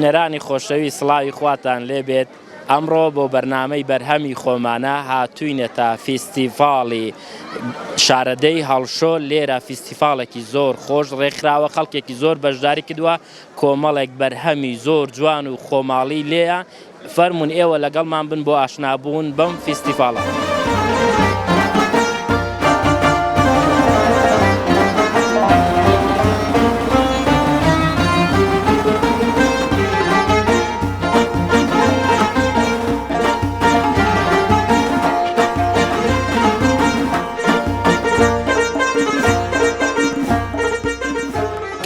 بینەرانی خۆشەوی سڵاوی خواتان لێبێت ئەمڕۆ بۆ بەرنامەی بەرهەمی خۆمانە هاتووینەتە فیستیڤاڵی شارەدەی هەڵشۆ لێرە فیستیڤاڵێکی زۆر خۆش ڕێکخراوە خەڵکێکی زۆر بەشداری کردووە کۆمەڵێک بەرهەمی زۆر جوان و خۆماڵی لێیە فەرمونون ئێوە لەگەڵمان بن بۆ ئاشنابوون بەم فیستیڤاڵە.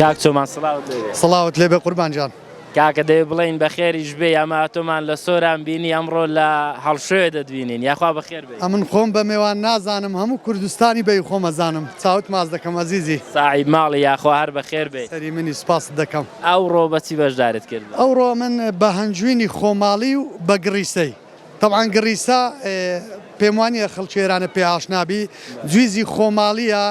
کاک چۆمان سڵاوت لێبێ. سڵاوت لێبێ قوربان جان. کاکە دەوێ بڵێن بەخێریش بێ ئەمە تۆمان لە سۆران بینی ئەمڕۆ لە هەڵشۆیە دەدبینین یاخوا بەخێر بێ. ئەمن خۆم بە میوان نازانم هەموو کوردستانی بەی خۆمەزانم چاوت ماز دەکەم ئەزیزی. ساعی ماڵی یاخوا هەر بەخێر بێ. سەری منی سپاس دەکەم. ئەوڕۆ بەچی بەشدارت کرد؟ ئەوڕۆ من بە هەنجوینی خۆماڵی و بە گڕیسەی. طبعا گڕیسا پێم وانە خەڵکێرانە پێ ئاشنابی جویزی خۆماڵیە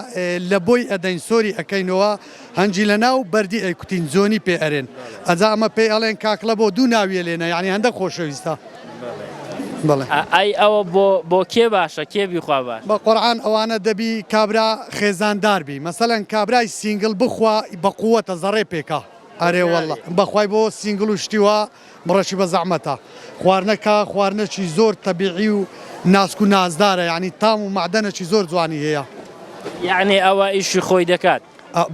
لە بۆی ئەدەین سۆری ئەەکەینەوە هەنجی لە ناو بەردی ئەیکوتین زۆنی پێ ئەرێن ئەجا ئەمە پێی ئەڵێن کاکڵە بۆ دوو ناویە لێنە یعنی هەندە خۆشەویستە. بڵێ ئەی ئەوە بۆ کێ باشە کێ بیخوا باش؟ بە قورعان ئەوانە دەبی کابرا خێزانداربی مەسەلەن کابرای سینگل بخوا بە قووەتە زەڕێ پێکا ئەرێ وەڵڵا بەخوای بۆ سینگل و شتیوە بڕەشی بە زەحمەتە خواردنەکە خواردنەکی زۆر تەبیعی و ناسک و نازدارە یعنی تام و معدەنێکی زۆر جوانی هەیە. یعنی ئەوە ئیشی خۆی دەکات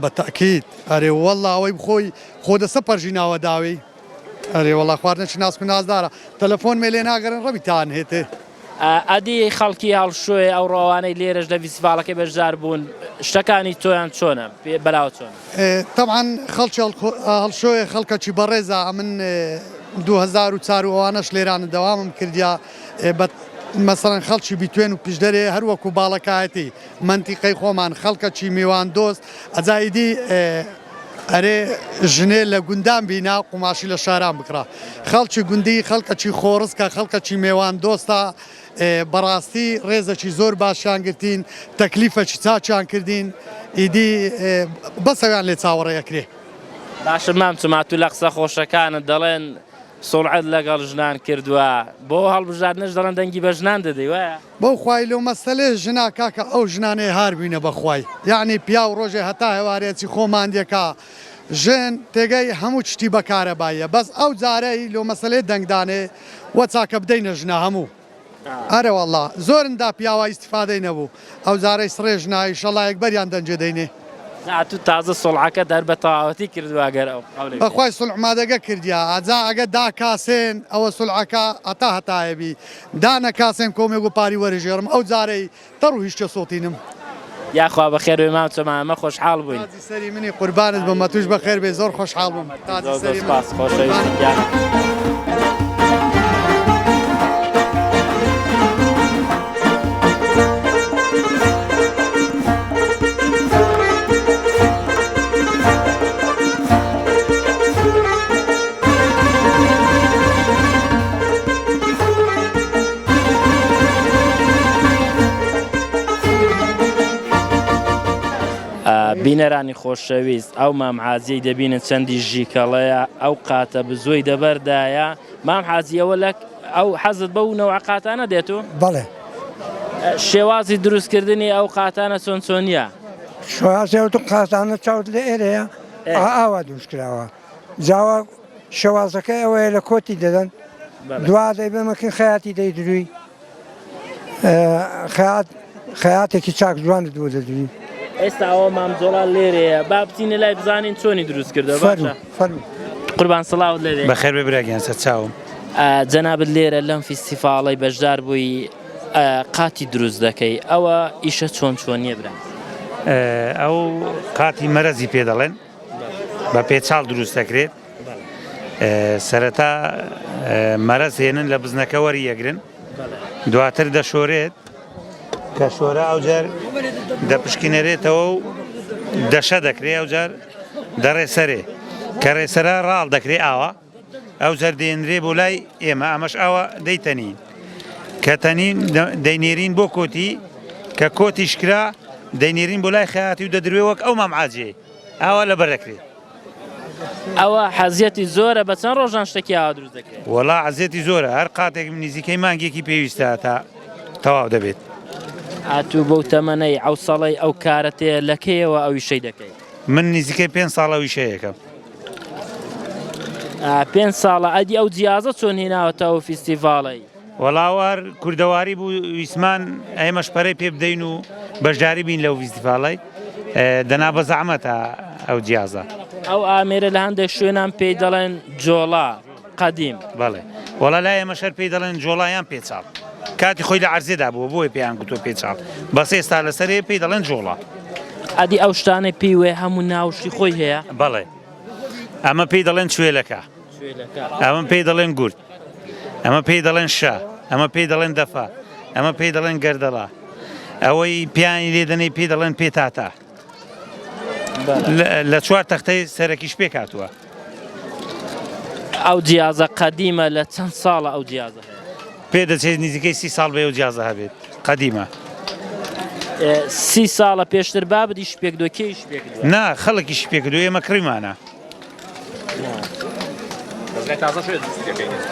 بە تەکید ئەرێ وەڵڵا ئەوەی بخۆی خۆ دەسە پەرژی ناوە داوی ئەرێ وەڵڵا خواردنەکی ناسک و نازدارە تەلەفۆن مێ لێ ناگەڕن ڕەبیتان هێتێ. ئەدی خەڵکی هەڵشۆی ئەو ڕۆوانەی لێرەش لە فیستیڤاڵەکەی بەشدار بوون شتەکانی تۆیان چۆنە بەراو چۆن؟ طبعاً خەڵکی هەڵشۆی خەڵکەکی بەڕێزە ئەمن 2004 ئەوانەش لێرانە دەوامم کردیا مەسەڵەن خەڵکی بیتوێن و پیشدەرێ هەروەکو باڵەکایەتی منتیقەی خۆمان خەڵکەکی میوان دۆست ئەجایدی ئەرێ ژنێ لە گوندان بینا قوماشی لە شاران بکڕا خەڵکی گوندی خەڵکەکی خۆڕستکە خەڵکەکی میوان دۆستە بەڕاستی ڕێزەکی زۆر باشیان گرتین تەکلیفەکی چاچیان کردین ئیدی بەسەویان لێ چاوەڕێیەکرێ. باشە مام چماتوو لە قسە خۆشەکانت دەڵێن سڵعەت لەگەڵ ژنان کردووە بۆ هەڵبژاردنش دەڵێن دەنگی بە ژنان دەدەی وایە؟ بەو خوای لەو مەسەلێ ژنا کاکە ئەو ژنانەیە هاربووینە بەخوای یعنی پیا و ڕۆژێ هەتا هێوارێکی خۆمان دێکا ژن تێگەی هەموو چتی بەکارە باە بەس ئەو جارەی لەو مەسەلێ دەنگدانێ وە چاکە بدەینە ژنا هەموو ئەرە وەڵڵا زۆرندا پیاوە ئیسیفادەی نەبوو ئەو جارەی سڕێ ژنای شەڵایەک بەریان دەنجێ دەینێ. تو تازە سڵعەکە دەر بە تەواوەتی کردوواگەر ئەو بەخوای سڵعمادەگە کردیا ئەجا ئەگە داکاسێن ئەوە سڵعەکە ئەتا هەتایەبی دانەکاسێن کۆمێک و پاری وەرژێڕم ئەو جارەی تەڕ و هیچکە سۆتینم. یاخوا بەخێر بێ مام چۆمان ئەمە خۆشحاڵ بووین. تازی سەری منی قوربانت بم توش بەخێر بێ زۆر خۆشحاڵ بووم. سپاس خۆشەویستیان. بینەرانی خۆشەویست ئەو مامحازیەی دەبینن چەندی ژیکەڵەیە ئەو قاتە بزۆی دەبەردایە مام حازیەوە لە ئەو حەزت بەونەوە قاتانە دێتو؟ بەڵێ شێوازی دروستکردنی ئەو قاتانە چۆن چۆنیە؟ شێوازێوت قاتانە چاوت لە ئێرەیە ئاوا دروستکراوە جاوە شێوازەکە ئەوەیە لە کۆتی دەدەن دوا دەی بمەکەن خەیاتی دەیدروی خەیاتێکی چاک جوانت بۆ دەدوی. ئێستا ئەوە مامجۆڵا لێرەیە با بچینە لای بزانین چۆنی دروست کردەوە باشە؟ قوربان سڵاوت لێرێ. بەخێر بێ براگیان سەر چاوم. جەنابەت لێرە لەم فیستیڤاڵی بەشدار بووی قاتی دروست دەکەی ئەوە ئیشە چۆن چۆنیە برا؟ ئەو قاتی مەرەزی پێ دەڵێن بە پێچاڵ دروست دەکرێت سەرەتا مەرەز هێنن لە بزنەکە وەریەگرن دواتر دەشۆرێت کە شۆرە ئەوجار دەپشکنەرێتەوە و دەشە دەکرێت ئەوجار دەڕێ سەرێ کە ڕێسەرە ڕاڵ دەکرێت ئاوە ئەوجار دێنرێ بۆ لای ئێمە ئەمەش ئاوە دەیتەنین کە تەنین دەینێرین بۆ کۆتی کە کۆتی شکرا دەینێرین بۆ لای خەیاتی و دەدروێ وەک ئەو مامعاجێ ئاوا لەبەر دەکرێت ئەوە حەزیەتی زۆرە بە چەند ڕۆژان شتێکی ئاوا دروست دەکرێت وەڵا عزیەتی زۆرە هەر قاتێک نزیکەی مانگێکی پێویستە تا تەواو دەبێت هاتوو بەو تەمەنەی ئەوسەڵەی ئەو کارەتێ لەکەیەوە ئەوی شەی دەکەیت من نزیکەی 5 ساڵەوی شەیەکەم 5 ساڵە ئەدی ئەو جیازە چۆن هێناوەتەوە فیستیڤاڵی وەڵاوار کوردەواری بوو ویسمان ئێمەش پەرەی پێ بدەین و بەشداری بین لەو فیستیڤاڵی دەنا بە زەحمەتە ئەو جیازە ئەو ئامێرە لە هەندێک شوێنان پێی دەڵێن جۆڵا قەدیم بەڵێ وەڵا لای ئێمە شەر پێی دەڵێن جۆڵایان پێچاڵ کاتی خۆی لە عەرزێدا بووە بۆیە پێیان گوتۆ پێچاڵ بەس ئێستا لەسەرێ پێی دەڵێن جۆڵا ئەدی ئەو شتانەی پێی وێ هەموو ناوشی خۆی هەیە بەڵێ ئەمە پێی دەڵێن کوێلەکە ئەمە پێی دەڵێن گورد ئەمە پێی دەڵێن شا ئەمە پێی دەڵێن دەفا ئەمە پێی دەڵێن گەردەڵا ئەوەی پیانی لێدەنەی پێی دەڵێن پێتاتا لە چوار تەختەی سەرەکیش پێ کاتووە ئەو جیازە قەدیمە لە چەند ساڵە ئەو جیازە پێ دەچێت نزیکەی 30 ساڵ بێ و جیازە هەبێت قەدیمە 30 ساڵە پێشتر بابدی شپێک دۆکەی شپێک نا خەڵکی شپێک دو ئێمە کڕیمانە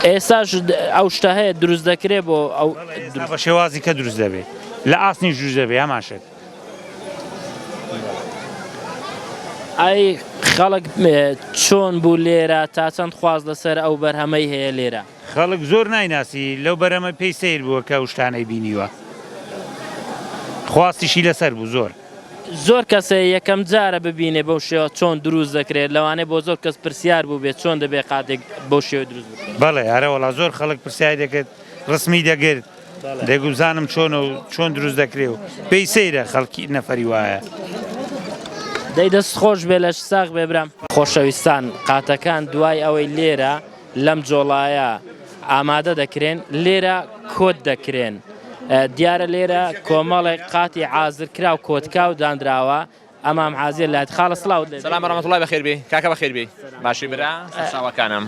ئێساش ئەو شتە هەیە دروست دەکرێت بۆ ئەو بە شێوازی کە دروست دەبێت لە ئاسنی ژوش دەبێ هەماشێت ئەی خەڵک چۆن بوو لێرە تا چەند خواز لەسەر ئەو بەرهەمەی هەیە لێرە خەڵک زۆر نایناسی لەو بەرەمە پێی سیر بووە کە شتانەی بینیوە خواستیشی لەسەر بوو زۆر کەسە یەکەم جارە ببینێ بەو شێوە چۆن دروست دەکرێت لەوانەیە بۆ زۆر کەس پرسیار بوو بێت چۆن دەبێت قاتێک بەو شێوە دروست بکرێت بەڵێ هەرەوەڵا زۆر خەڵک پرسیار دەکرێت ڕسمی دەگرت دەگوزانم چۆن و چۆن دروست دەکرێت و پێی سەیرە خەڵکی نەفەری وایە دەی دەست خۆش بێ لە ساغ بێبرام خۆشەویستان قاتەکان دوای ئەوەی لێرە لەم جۆڵایە ئامادە دەکرێن لێرە کۆت دەکرێن دیارە لێرە کۆمەڵێک قاتی حازرکرا و کۆتکا و دانراوە ئەمام حازر لات خاڵە سڵاو سلام ڕەحمەتوڵڵی بەخێر بێ کاکە بەخێر بێ باشی برا ساوەکانم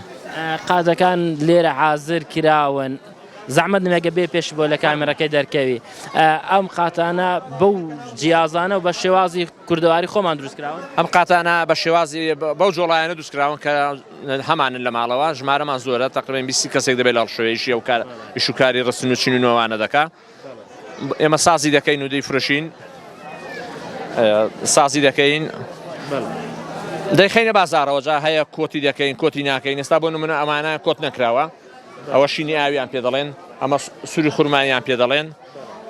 قاتەکان لێرە حازر کراون زەحمەت نمێگە بێ پێش بۆ لە کامێرەکەی دەرکەوی ئەم قاتانە بەو جیازانە و بە شێوازی کوردەواری خۆمان دروستکراون ئەم قاتانە بە شێوازی بەو جۆڵایانە دروستکراون کە هەمانن لە ماڵەوە ژمارەمان زۆرە تقریبا 20 کەسێک دەبێت لە شوێشی ئەو ئیشوکاری ڕستن و چین و نەوانە دەکا ئێمە سازی دەکەین و دەیفرۆشین سازی دەکەین دەیخینە بازارەوە جا هەیە کۆتی دەکەین کۆتی ناکەین ئێستا بۆ نمونە ئەمانە کۆت نەکراوە ئەوە شینی ئاویان پێ دەڵێن ئەمە سووری خورمانیان پێ دەڵێن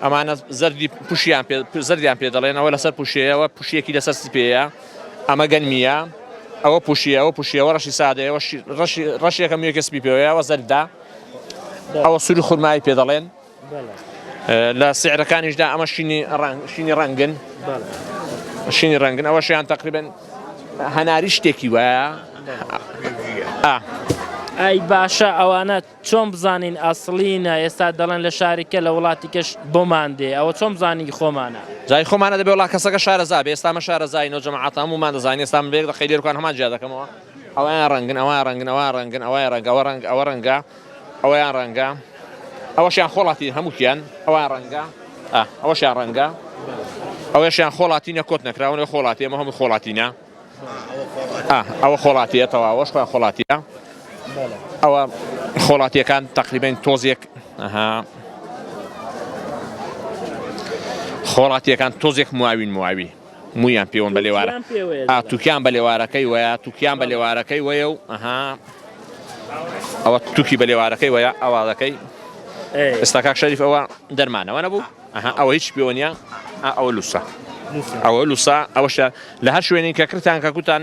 ئەمانە زەردی پوشیان زەردیان پێ دەڵێن ئەوە لەسەر پوشەیەوە پوشیەکی لەسەر سپەیە ئەمە گەنمیە ئەوە پوشیەوە پوشیەوە ڕەشی سادەیەوە ڕەشێکە میوەکە سپی پێوەیەوە زەردا ئەوە سووری خورمایی پێ دەڵێن لە سعرەکانیشدا ئەمە شینی ڕەنگن شینی ڕەنگن ئەوە شیان تقریبا هەناری شتێکی وایە ئەی باشە ئەوانە چۆن بزانین ئەسڵینە ئێستا دەڵێن لە شارێکە لە وڵاتی کەش بۆمان دێ ئەوە چۆن بزانین خۆمانە جای خۆمانە دەبێت وڵا کەسەکە شارەزا بێ ئێستامە شارەزای نەوجەماعەت هەموومان دەزانین ئێستا بێک دە خەیلێرکان هەمان جیا دەکەمەوە ئەویان ڕەنگن ئەویان ڕەنگن ئەویان ڕەنگن ئەویان ڕەنگ ئەوە ڕەنگ ئەوە ڕەنگە ئەویان ڕەنگە ئەوەشیان خۆڵاتی هەمووکیان ئەویان ڕەنگە ئەوەشیان ڕەنگە ئەوەشیان خۆڵاتینە کۆت نەکراون خۆڵاتی ئەمە هەموو خۆڵاتینە ئەوە خۆڵاتیە تەوا ئەوەش خۆیان خۆڵاتیە ئەوە خۆڵاتیەکان تقریبا تۆزێک خۆڵاتیەکان تۆزێک مواوی مویان پێوەن بە لێوارە تووکیان بە لێوارەکەی وایە تووکیان بە لێوارەکەی وایە و ئەوە تووکی بە لێوارەکەی وایە ئەوادەکەی ئێستا کاک شەریف ئەوە دەرمانەوە نەبوو ئەوە هیچ پێوەنیە ئەوە لوسە ئەوە لوسە ئەوەشە لە هەر شوێنی کە کردان کە کوتان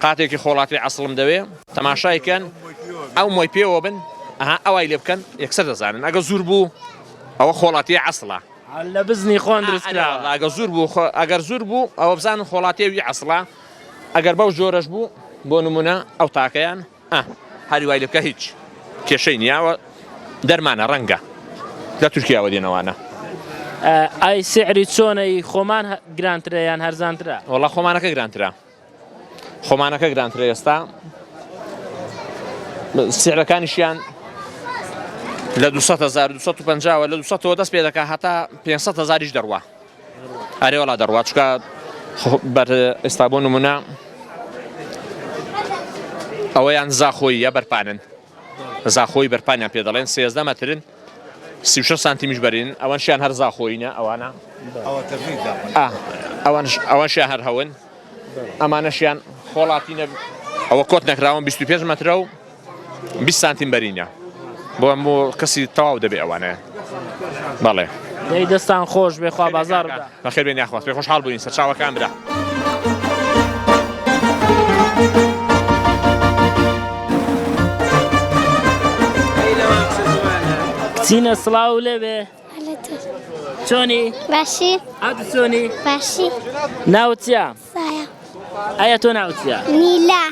قاتێکی خۆڵاتی عەسڵم دەوێ تەماشایکەن ئەو مۆی پێوە بن ئەوای لێ بکەن یەکسەر دەزانن ئەگە زوور بوو ئەوە خۆڵاتی عەسڵە لە بزنی خۆن دروستکراوە ئەگەر زوور بوو ئەوە بزانن خۆڵاتیەوی عەسڵە ئەگەر بەو جۆرەش بوو بۆ نمونە ئەو تاکەیان هەری وای لێ بکە هیچ کێشەی نییەوە دەرمانە ڕەنگە لە تورکیاوە دێنەوانە ئای سعری چۆنەی خۆمان گرانترە یان هەرزانترە وەڵا خۆمانەکە گرانترە خۆمانەکە گرانترە ئێستا سعرەکانیشیان لە 250 لە 200 دەست پێ دەکات هەتا 500,000 دەڕوا ئەرێ وڵا دەڕوا چکە ئێستا بۆ نمونە ئەوەیان زاخۆی یا بەرپانن زاخۆی بەرپانیان پێ دەڵێن 13 مەترن 36 سانتیمیش بەرین ئەوانشیان هەر زاخۆینە ئەوانە ئەوانشیان هەر هەون ئەمانەشیان خۆڵاتینە ئەوە کۆت نەکراون 25 مەترە و 20 سانتیم بەرینە بۆ کەسی تەواو دەبێ ئەوانەیە بەڵێ دەی دەستان خۆش بێخوا بازار بەخێر بێن یاخواست پێ خۆشحاڵ بووین سەرچاوەکان برا کچینە سڵاو لێبێ چۆنی باشی ئەو چۆنی باشی ناوت چییە سایە ئەیە تۆ ناوت چییە نیلا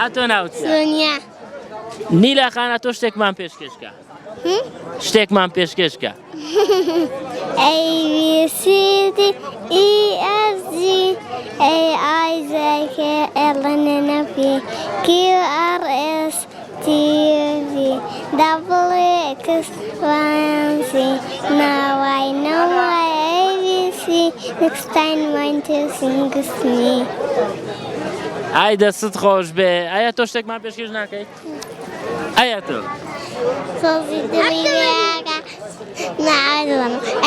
ئە تۆ ناوت چییە سۆنیا نیلا خانە تۆ شتێکمان پێشکەشکە شتێکمان پێشکەشکە A B C D E F G A I Z K L M N P Q R S T U V W X Y and Z. Now I know my ABC. Next time want to sing with me. ئای دەستت خۆش بێ ئایا تۆ شتێکمان پێشکەش ناکەیت ئایا تۆ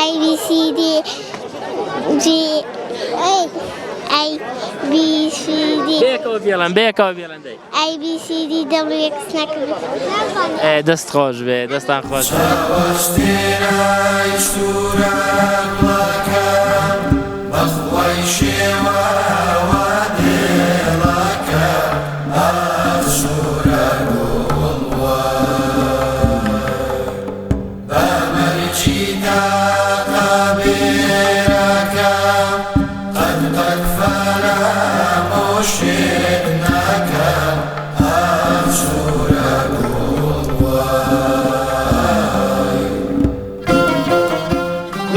A B C D G A B C D بێکەوە بێڵم بێکەوە بێڵم دەی A B C D W X دەست خۆش بێ دەستان خۆش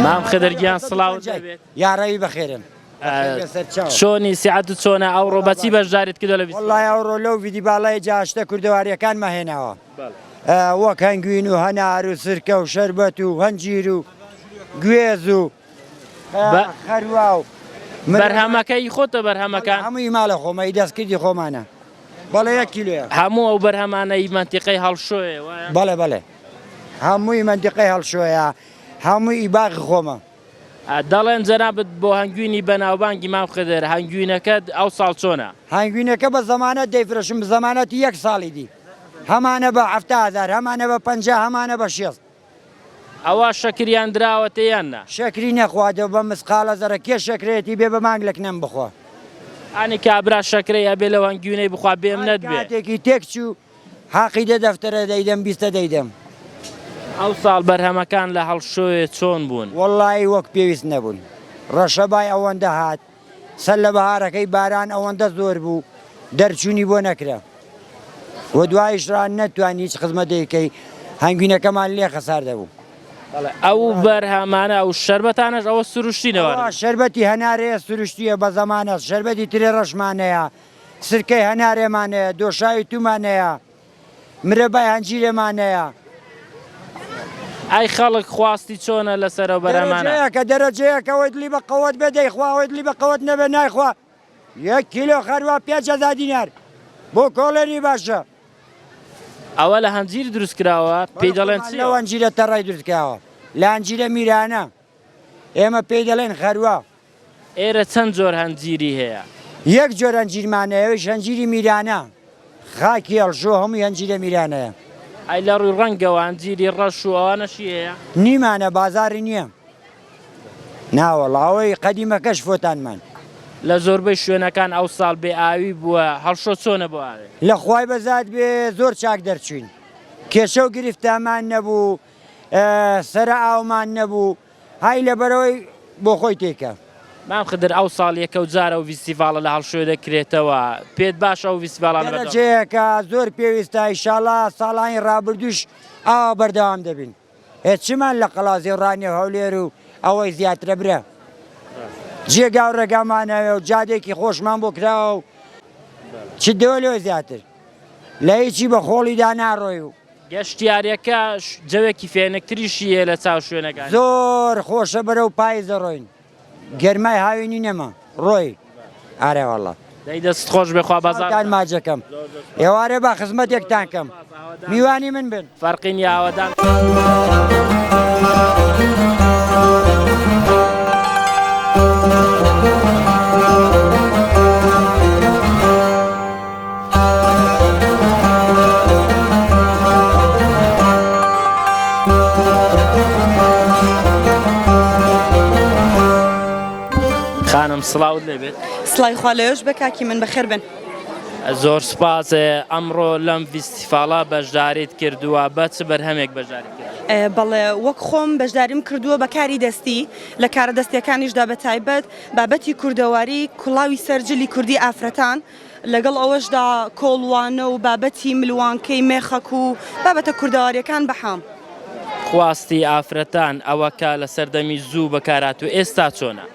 مام خدرگیان سڵاو دەبێت یاڕەوی بەخێرن چۆنی سیعەت و چۆنە ئەوڕۆ بەچی بەشداریت کردو لە وەڵڵای ئەوڕۆ لەو ویدی باڵای جاشتە کوردەواریەکان مەهێناوە وەک هەنگوین و هەنار و سرکە و شەربەت و هەنجیر و گوێز و خەروا و بەرهەمەکەی خۆتە بەرهەمەکان هەمووی ماڵە خۆمەی دەستکردی خۆمانە بەڵێ 1 کیلوە هەموو ئەو بەرهەمانەی منتیقەی هەڵشۆیە بەڵێ بەڵێ هەمووی منتیقەی هەڵشۆیە هەمووی باغی خۆمە دەڵێن جەنابەت بۆ هەنگوینی بەناوبانگی مام خدر هەنگوینەکەت ئەو ساڵ چۆنە هەنگوینەکە بە زەمانەت دەیفرەشم زەمانەتی 1 ساڵی دی هەمانە بە 70000 هەمانە بە 50 هەمانە بە 6 ئەوە شەکریان دراوەتە یاننا شەکری نەخوادەوە بە مسقالە زەرە کێ شەکرێتی بێ بە مانگ لەکنەم بخۆ ئانی کابرا شەکرەی ئەبێ لەو هەنگوینەی بخوا بێم نەدبێت کاتێکی تێکچوو حەقیدە دەفتەرە دەیدەم 20 دەیدەم ئەو ساڵ بەرهەمەکان لە هەڵشۆیە چۆن بوون وەڵڵی وەک پێویست نەبوون ڕەشەبای ئەوەندە هات سەر لە بەهارەکەی باران ئەوەندە زۆر بوو دەرچوونی بۆ نەکرا و دوایشران نەتوانی هیچ خزمەت دەیکەی هەنگوینەکەمان لێ خەسار دەبوو ئەو بەرهەمانە ئەو شەربەتانەش ئەوە سروشتینەوە شەربەتی هەنارەیە سروشتیە بە زەمانە شەربەتی ترێ ڕەشمانەیە سرکەی هەنارێمانەیە دۆشاوی تومانەیە مرەبای هەنجیرێمانەیە ئای خەڵک خواستی چۆنە لەسەرەوە بەرهەمانە کە دەرەجەیەکەوەی دلی بە قەوت بێدەی خواوەی دلی بە قەوت نەبێ نایخوا 1 کیلۆ خەروا 5,000 دینار بۆ کۆڵێری باشە ئەوە لە هەنجیر دروست کراوە پێی دەڵێن چی لەو هەنجیرە تەڕای دروستکراوە لە هەنجیرە میرانە ئێمە پێی دەڵێن خەروا ئێرە چەند جۆر هەنجیری هەیە 1 جۆر هەنجیرمانەیەوەش هەنجیری میرانە خاکی هەڵشۆ هەمووی هەنجیرە میرانەیە ئای لە ڕووی ڕەنگەوە هەنجیری ڕەش و ئەوانەشی هەیە نیمانە بازاری نییە ناوەڵاوەی قەدیمەکەش فۆتانمان لە زۆربەی شوێنەکان ئەو ساڵ بێ ئاوی بووە هەڵشۆ چۆنە بۆ ئاوێ لە خوای بەزات بێ زۆر چاک دەرچوین کێشە و گرفتامان نەبوو سەرە ئاومان نەبوو های لەبەرەوەی بۆ خۆی تێکە مام خدر ئەو ساڵ یەکە و جارە و ڤیسیڤالە لە هەڵشۆ دەکرێتەوە پێت باش ئەو ڤیسیڤالانە دەرەجەیەکە زۆر پێویستە ئیشاڵڵا ساڵانی ڕابردوش ئاوا بەردەوام دەبین هێچ چمان لە قەڵازی ڕانی هەولێر و ئەوەی زیاترە برە جێگا و ڕێگامانەوێ و جادێکی خۆشمان بۆ کراوە و چ دەوە لێ زیاتر لە هیچی بە خۆڵیدا ناڕۆی و گەشتیارەکە جەوێکی فێنکتریشیە لە چاو شوێنەکان زۆر خۆشە بەرە و پای زەڕۆین گەرمای هاوێنی نەما ڕۆی ئارێوەڵە دەی دەست خۆش بێخوا بەزار ماجەکەم ئێوارێ بە خزمەتێکتان کەم میوانی من بن فەرقی ئاوادان خانم سڵاوت لێبێت سڵای خوا لەوێش بە کاکی من بەخێر بن. زۆر سپاس ئەمڕۆ لەم فیستیڤاڵە بەشداریت کردووە بە چ بەرهەمێک بەشداری کرد؟ بەڵێ وەک خۆم بەشداریم کردووە بە کاری دەستی لە کارە دەستیەکانیشدا بە تایبەت بابەتی کوردەواری کوڵاوی سەرجلی کوردی ئافرەتان لەگەڵ ئەوەشدا کۆڵوانە و بابەتی ملوانکەی مێخەک و بابەتە کوردەواریەکان بەحام. خواستی ئافرەتان ئەوە کە لە سەردەمی زوو بەکارات و ئێستا چۆنە؟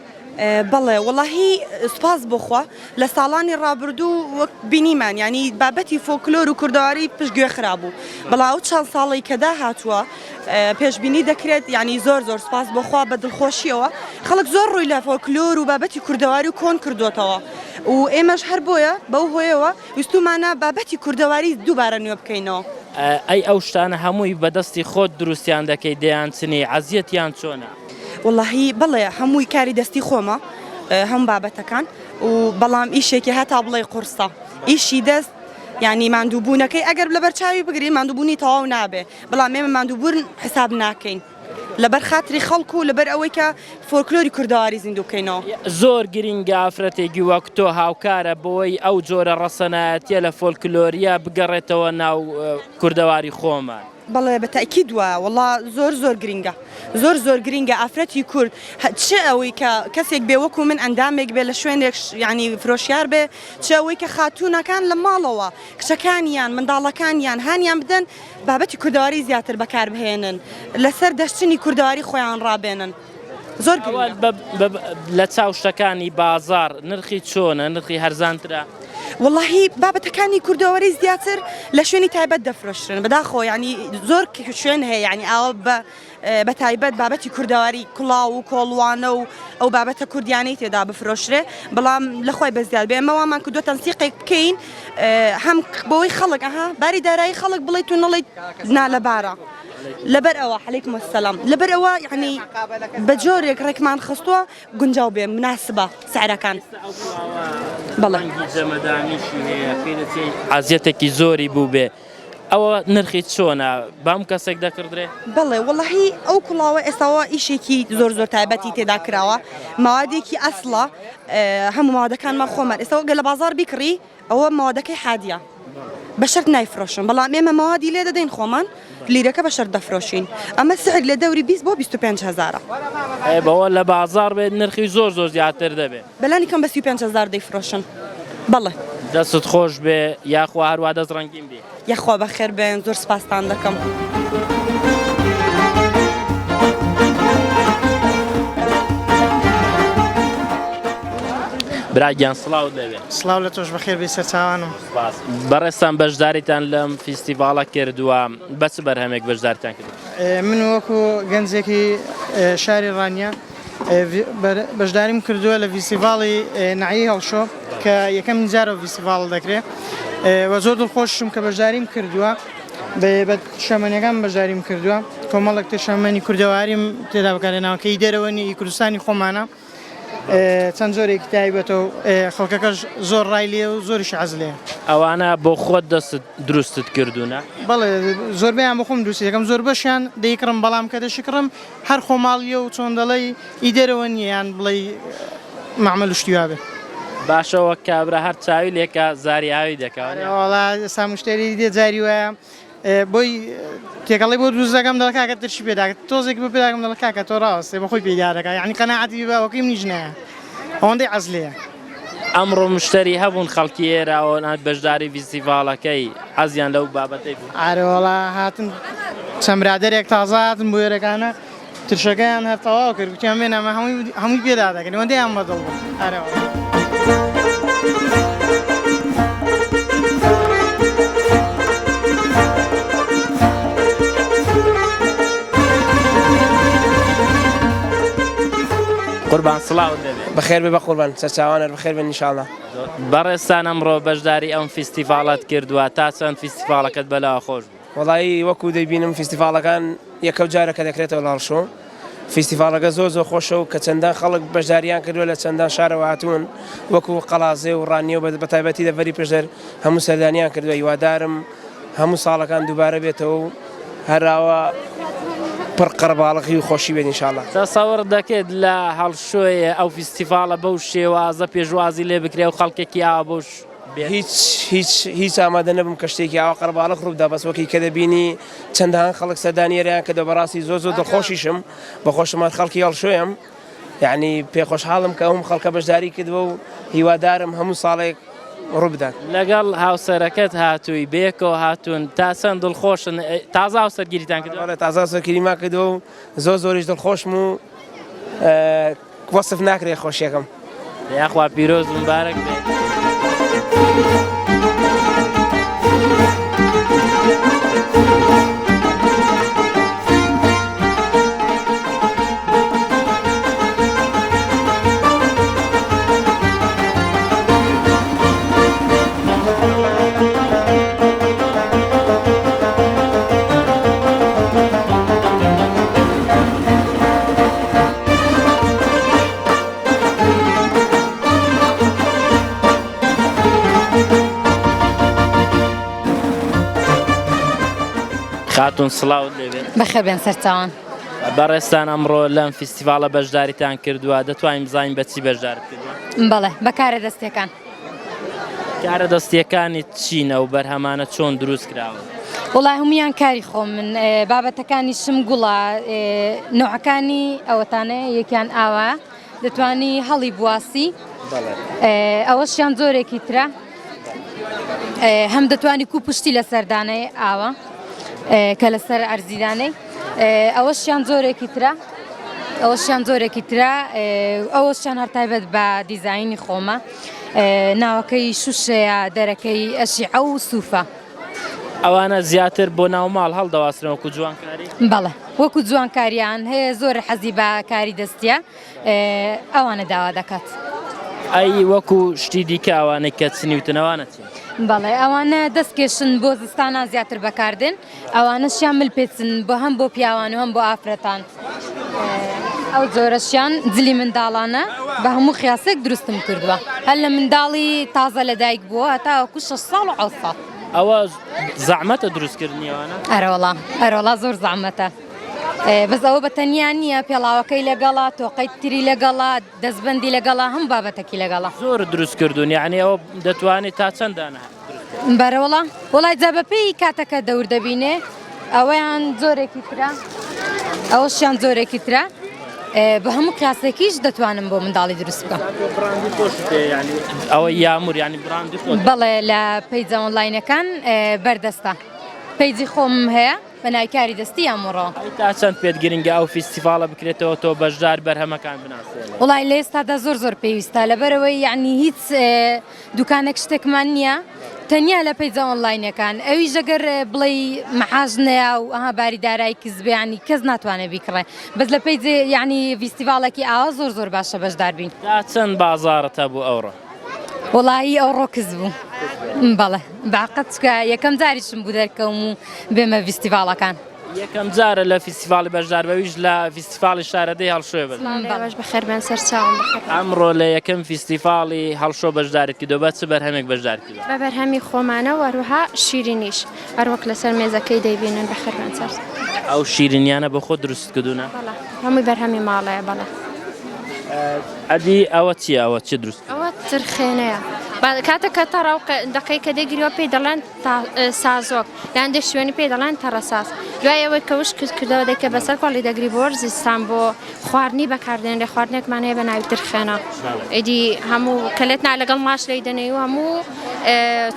بەڵێ وەڵاهی سوپاس بۆخوا لە ساڵانی ڕابردوو وەک بینیمان ینی بابەتی فۆکلۆر و کوردەواری پشتگوێ خراببوو بەڵا ئەو چەند ساڵی کەدا هاتووە پێشبینی دەکرێت ینی زۆر سوپاس بۆخوا بە دڵخۆشیەوە خەڵک زۆر ڕووی لە فۆکلۆر و بابەتی کوردەواری و کۆن کردوتەوە و ئێمەش هەر بۆیە بەو هۆیەوە ویستومانە بابەتی کوردەواری دووبارە نوێ بکەینەوە. ئەی ئەو شتانە هەمووی بەدەستی خۆت دروستیان دەکەی دەیان چنی عەزیەتیان چۆنە؟ واللهی بەڵێ هەمووی کاری دەستی خۆمە هەم بابەتەکان و بەڵام ئیشێکی هەتا بڵێ قورسە ئیشی دەست ینی ماندووبوونەکەی ئەگەر لە بەرچاوی بگرین ماندووبوونی تەواو نابێ بەڵام ئێمە ماندووبوون حساب ناکەین لەبەر خاتری خەڵکو و لەبەر ئەوەی کە فۆلکلۆری کوردەواری زیندوو بکەینەوە. زۆر گرینگە ئافرەتێکی وەک تۆ هاوکارە بۆی ئەو جۆرە ڕەسەنایەتیە لە فۆلکلۆریە بگەڕێتەوە ناو کوردەواری خۆمان. بەڵێ بە تاکید وایە وەڵا زۆر گرینگە زۆر گرینگە ئافرەتی کورد چ ئەوەی کە کەسێک بێ وەکو من ئەندامێک بێ لە شوێنێک ینی فرۆشیار بێ چ ئەوەی کە خاتوونەکان لە ماڵەوە کچەکانیان منداڵەکانیان هانیان بدەن بابەتی کوردەواری زیاتر بەکار بهێنن لەسەر دەستنی کوردەواری خۆیان ڕابێنن. زۆر لە چاو شتەکانی بازار نرخی چۆنە نرخی هەرزانترە؟ واللهی بابەتەکانی کوردەواری زیاتر لە شوێنی تایبەت دەفرۆشتن بەداخۆ ینی زۆر شوێن هەیە ینی ئاوە بە تایبەت بابەتی کوردەواری کوڵاو و کۆڵوانە و ئەو بابەتە کوردیانەی تێدا بفرۆشرێ بەڵام لەخوای بەزیاد بێ ئەمەوامان کردووە تەنسیقێک بکەین هەم بەوەی خەڵک باری دارایی خەڵک بڵێت و نەڵێیت نا لەبارە لەبەر ئەوە عەلەیکم السەلام لەبەر ئەوە ینی بە جۆرێک ڕێکمان خستووە گونجاو بێ مناسبە سعرەکان. بەڵێ عەزیەتێکی زۆری بوو بێ ئەوە نرخی چۆنە بام کەسێک دەکردرێ؟ بەڵێ وەڵاهی ئەو کوڵاوە ئێستاوە ئیشێکی زۆر تایبەتی تێدا کراوە ماوادێکی ئەسڵە هەموو ماوادەکانمان خۆمان ئێستا گە لە بازار بیکڕی ئەوە ماوادەکەی حادیە بەشەر نایفرۆشن بەڵام ئێمە ماوادی لێ دەدەین خۆمان لیرەکە بەشەر دەفرۆشین ئەمە سعر لە دەوری 20 بۆ 25,000 بەوە لە بازار بێت نرخی زۆر زیاتر دەبێت بەلانی کەم بە 35,000 دەیفرۆشن. بەڵێ دەستت خۆش بێ یاخوا هەروە دەست ڕەنگین بێ یاخوا بەخێر بێن زۆر سپاستان دەکەم. براگیان سڵاوت لەوێ سڵاو لە تۆش بەخێر بێ سەرچاوانم بەڕێستان بەشداریتان لەم فیستیڤاڵە کردووە بەچ بەرهەمێک بەشداریتان کرد؟ من وەکو گەنجێکی شاری ڕانیا بەشداریم کردووە لە فیستیڤاڵی نعیی هەڵشۆ کە یەکەم جارە فیستیڤاڵ دەکرێت و زۆر دڵخۆشم کە بەشداریم کردووە بە شەمەنیەکان بەشداریم کردووە کۆمەڵێک شەمەنی کوردەواریم تێدا بەکارهێناوە کە ئیدەرەوەنی کوردستانی خۆمانە چەند زۆرێکی تایبەتەوە خەڵکەکەش زۆر ڕای لێ و زۆریش حەز لێ. ئەوانە بۆ خۆت دەست دروستت کردوونە؟ بەڵێ زۆربیان بۆ خۆم دروستی یەکەم زۆر بەشیان دەیکڕم بەڵام کە دەشکڕم هەر خۆماڵیە و چۆن دەڵێی ئیدەرەوە نییان بڵێ معمەل شتیوا بێ. باشەوە کابرا هەر چاوی لێکە زاریاوی دەکەوە وڵا ئێستا مشتێری دێ جاری وایە بۆی تێکەڵی بۆ دروست دەکەم دەڵ کاکە ترشی پێداکە تۆزێک بۆ پێداکەم دەڵ کاکە تۆ ڕاستێ بە خۆی پێدا دەکە یعنی قەناعەتی باوەکەیم نیش نایە ئەوەندەی عەز لێیە. ئەمڕۆ مشتری هەبوون خەڵکی ئێراوە بەشداری فیستیڤاڵەکەی حەزیان لەو بابەتەی بوو؟ ئارە وەڵا هاتن چەند برادەرێک تازە هاتن بۆ ئێرەکانە ترشەکەیان هەر تەواو کرد گوتیان بێن ئەمە هەمووی پێدا دەکەن ئەوەندەیان بەدڵ بوو. ئارە قوربان سڵاوت دەبێت بەخێر بێ بە قوربان سەرچاوانە بەخێر بن ئینشاءڵڵا. بەڕێستان ئەمڕۆ بەشداری ئەم فیستیڤالت کردووە تا چەند فیستیڤالەکەت بەلاوە خۆش بوو؟ وەڵایی وەکو دەیبینم فیستیڤالەکان یەکەو جارەکە دەکرێتەوە لاڵشۆ. فیستیڤالەکە زۆر خۆشە و کە چەندان خەڵک بەشداریان کردووە لە چەندان شارەوە هاتوون وەکو قەڵازێ و ڕانیە و بە تایبەتی دەڤەری پێشدەر هەموو سەردانیان کردووە. هیوادارم هەموو ساڵەکان دووبارە بێتەوە و هەراوە پڕ قەرباڵغی و خۆشی بێت ئینشاءڵڵا. تەسەوڕ دەکەیت لە هەڵشۆیە ئەو فیستیڤالە بەو شێوازە پێشوازی لێ بکرێ و خەڵکێکی ئاوا بەوش هیچ ئامادە نەبووم کە شتێکی ئاوا قەرباڵغ ڕوودا بەس وەکی کە دەبینی چەندان خەڵک سەردانیێریان کە بەڕاستی زۆر دڵخۆشیشم بەخۆشمان خەڵکی هەڵشۆیم یعنی پێخۆشحاڵم کە ئەوم خەڵکە بەشداری کردووە و هیوادارم هەموو ساڵێک ڕوو بدات. لەگەڵ هاوسەرەکەت هاتووی بێکەوە هاتوون تا چەند دڵخۆشن تازا هاوسەرگیریتان کردووە؟ تازا هاوسەرگیریمان کردووە و زۆریش دڵخۆشم و وەسف ناکرێت خۆشیەکەم. یاخوا پیرۆز مبارەک بێت. خاتون سڵاوت لێبێت. بەخێر بێن سەرچاوان. بەڕێستان ئەمڕۆ لەم فیستیڤالە بەشداریتان کردووە دەتوانین بزانین بە چی بەشدارت کردووە؟ بەڵێ بە کارە دەستیەکان. کارە دەستیەکانی چینە و بەرهەمانە چۆن دروست کراوە؟ وڵای هەمویان کاری خۆم من بابەتەکانی شم گوڵە نوعەکانی ئەوەتانەیە یەکیان ئاوا دەتوانی هەڵی بواسی ئەوەشیان زۆرێکی ترە هەم دەتوانی کوو پشتی لە سەردانەی ئاوە کە لەسەر ئەرزیدانەی ئەوەشیان زۆرێکی ترە ئەوەشیان هەر تایبەت بە دیزاینی خۆمە ناوەکەی شوشەیە دەرەکەی ئەشیعە و سووفە. ئەوانە زیاتر بۆ ناوماڵ هەڵدەواسرن وەکو جوانکاری؟ بەڵێ وەکو جوانکاریان هەیە زۆر حەزی بە کاری دەستیە ئەوانە داوا دەکات. ئەی وەکو شتی دیکە ئەوانەی کە چنیوتنەوانە چی؟ بەڵێ ئەوانە دەستکێشن بۆ زستانە زیاتر بەکاردن ئەوانەشیان ملپێچن بۆ هەم بۆ پیاوان و هەم بۆ ئافرەتان ئەو جۆرەشیان جلی منداڵانە بە هەموو خیاسێک دروستم کردووە هەر لە منداڵی تازە لەدایک بووە هەتاوەکو 6 ساڵ و 7 ساڵ. ئەوە زەحمەتە دروستکردنی ئەوانە؟ ئەرەوەڵا زۆر زەحمەتە بەس ئەوە بەتەنیا نییە پێڵاوەکەی لەگەڵا تۆقەی تری لەگەڵا دەستبەندی لەگەڵا هەم بابەتێکی لەگەڵا زۆر دروست کردوون یعنی ئەوە دەتوانێت تا چەندانە بەرەوەڵا وڵای جابەپێی کاتەکە دەور دەبینێ ئەوەیان زۆرێکی ترە ئەوەشیان زۆرێکی ترە بە هەموو کلاسێکیش دەتوانم بۆ منداڵی دروست بکەم. ئەوە یامور ینی براندی خۆت؟ بەڵێ لە پەیجە ئۆنلاینەکان بەردەستە پەیجی خۆم هەیە بە ناوکاری دەستی یاموڕۆ. تا چەند پێت گرنگە ئەو فیستیڤالە بکرێتەوە تۆ بەشدار بەرهەمەکان بناسێنیت؟ وڵای لە ئێستادا زۆر پێویستە لەبەرەوەی یعنی هیچ دوکانێک شتێکمان نییە تەنیا لە پەیجە ئۆنلاینەکان ئەویش ئەگەر بڵێ مەحاژ نەیە و ئەها باریدارایی کزبیانی کەس ناتوانێت بیکڕێ بەس لە پەیجێ یعنی فیستیڤالێکی ئاوا زۆر باشە بەشدار بین. تا چەند بازاڕەتە بوو ئەوڕۆ؟ وڵایی ئەوڕۆ کەس بوو. بەڵێ باقەت چکە یەکەم جاریشم بوو دەرکەوم و بێمە فیستیڤالەکان. یەکەم جارە لە فیستیڤالی بەشدار بەویش لە فیستیڤالی شارەدەی هەڵشۆ بن. باش بەخێر بێن سەرچاوم بخێر. ئەمڕۆ لە یەکەم فیستیڤالی هەڵشۆ بەشدارت کردووە بە چ بەرهەمێک بەشدار کردووە؟ بە بەرهەمی خۆمانە وەروها شیرینیش هەروەک لەسەر مێزەکەی دەیبینن بەخێر بێن سەر. ئەو شیرینیانە بە خۆ دروست کردوونە؟ بەڵێ هەمووی بەرهەمی ماڵەیە بەڵێ. ئەدی ئەوە چییە ئەوە چی دروست؟ ئەوە ترخێنەیە. کاتێککە تەڕاو دقەی کە دەگیریەوە پێی دەڵێن سازۆک یان دە شوێنی پێی دەڵێن تەڕەساس دوای ئەوەی کەوش کردەوە دەکە بەسەر کۆڵی دەگری بۆ وەرزستان بۆ خواردنی بەکاردێن لێ خواردنێکمان هەیە بە ناوی ترخێنە ئیدی هەموو کەلێتنا لەگەڵ ماش لی دەنێ و هەموو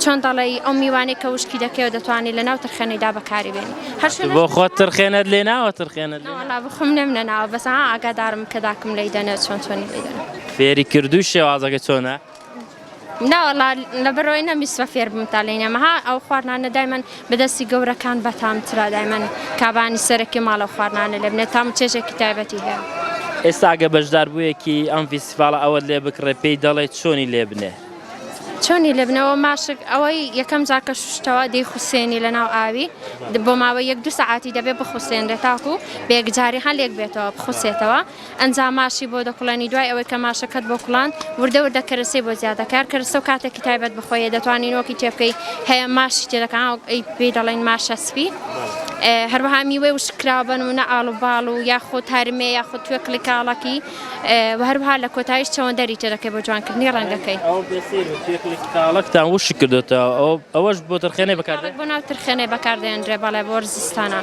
چۆن دەڵی ئەو میوانەی کە وشکی دەکەوە دەتوانێت لە ناو ترخێنەیدا بەکاری بێنی بۆ خۆت ترخێنەت لێ ناوە ترخێنەت بخم نێمنە ناوە بەس ئاگادارم کە داکم لی دەنێت چۆنی لی دەنێت فێری کردووی شێوازەکە چۆنە؟ ناوەڵا لەبەرەوەی نەمیستوە فێر بم تا لێنەمەها ئەو خواردانە دایمەن بەدەستی گەورەکان بەتامترا دایمەن کابانی سەرەکی ماڵە خواردانە لێ بنێت تام چێژێکی تایبەتی هەیە. ئێستا ئەگە بەشدار بوویەکی ئەم فیستیڤاڵە ئەوەت لێ بکڕێ پێی دەڵێت چۆنی لێ بنێ چۆنی لە بنەوە ماشک ئەوەی یەکەم جاکە شتەوە دەی خوسێنی لە ناو ئاوی بۆ ماوە 1-2 سەعاتی دەبێت بخوسێنرێت تاکو بێگجاری هەن لێک بێتەوە بخوسێتەوە ئەنجام ماشی بۆ دەکوڵێنی دوای ئەوەی کە ماشەکەت بۆ کوڵان وردە وردە کەرەسەی بۆ زیادەکار کەرەسە و کاتێکی تایبەت بخۆیە دەتوانین وەکی تێبکەی هەیە ماشی تێدەکان ئەی پێی دەڵێن ماشە سپی هەروەها میوەی وشکراوە بنمونە ئاڵوباڵ و یاخۆ تارمێ یاخۆ توێکڵی کاڵەکی و هەروەها لە کۆتاییش چەوەندەری تێدەکەی بۆ جوانکردنی ڕەنگەکەی کاڵەکتان وش کردوتەوە ئەوەش بۆ ترخێنەی بەکاردێن بۆ ناو ترخێنەی بەکاردێنرێ بەڵێ بۆ وەرزستانە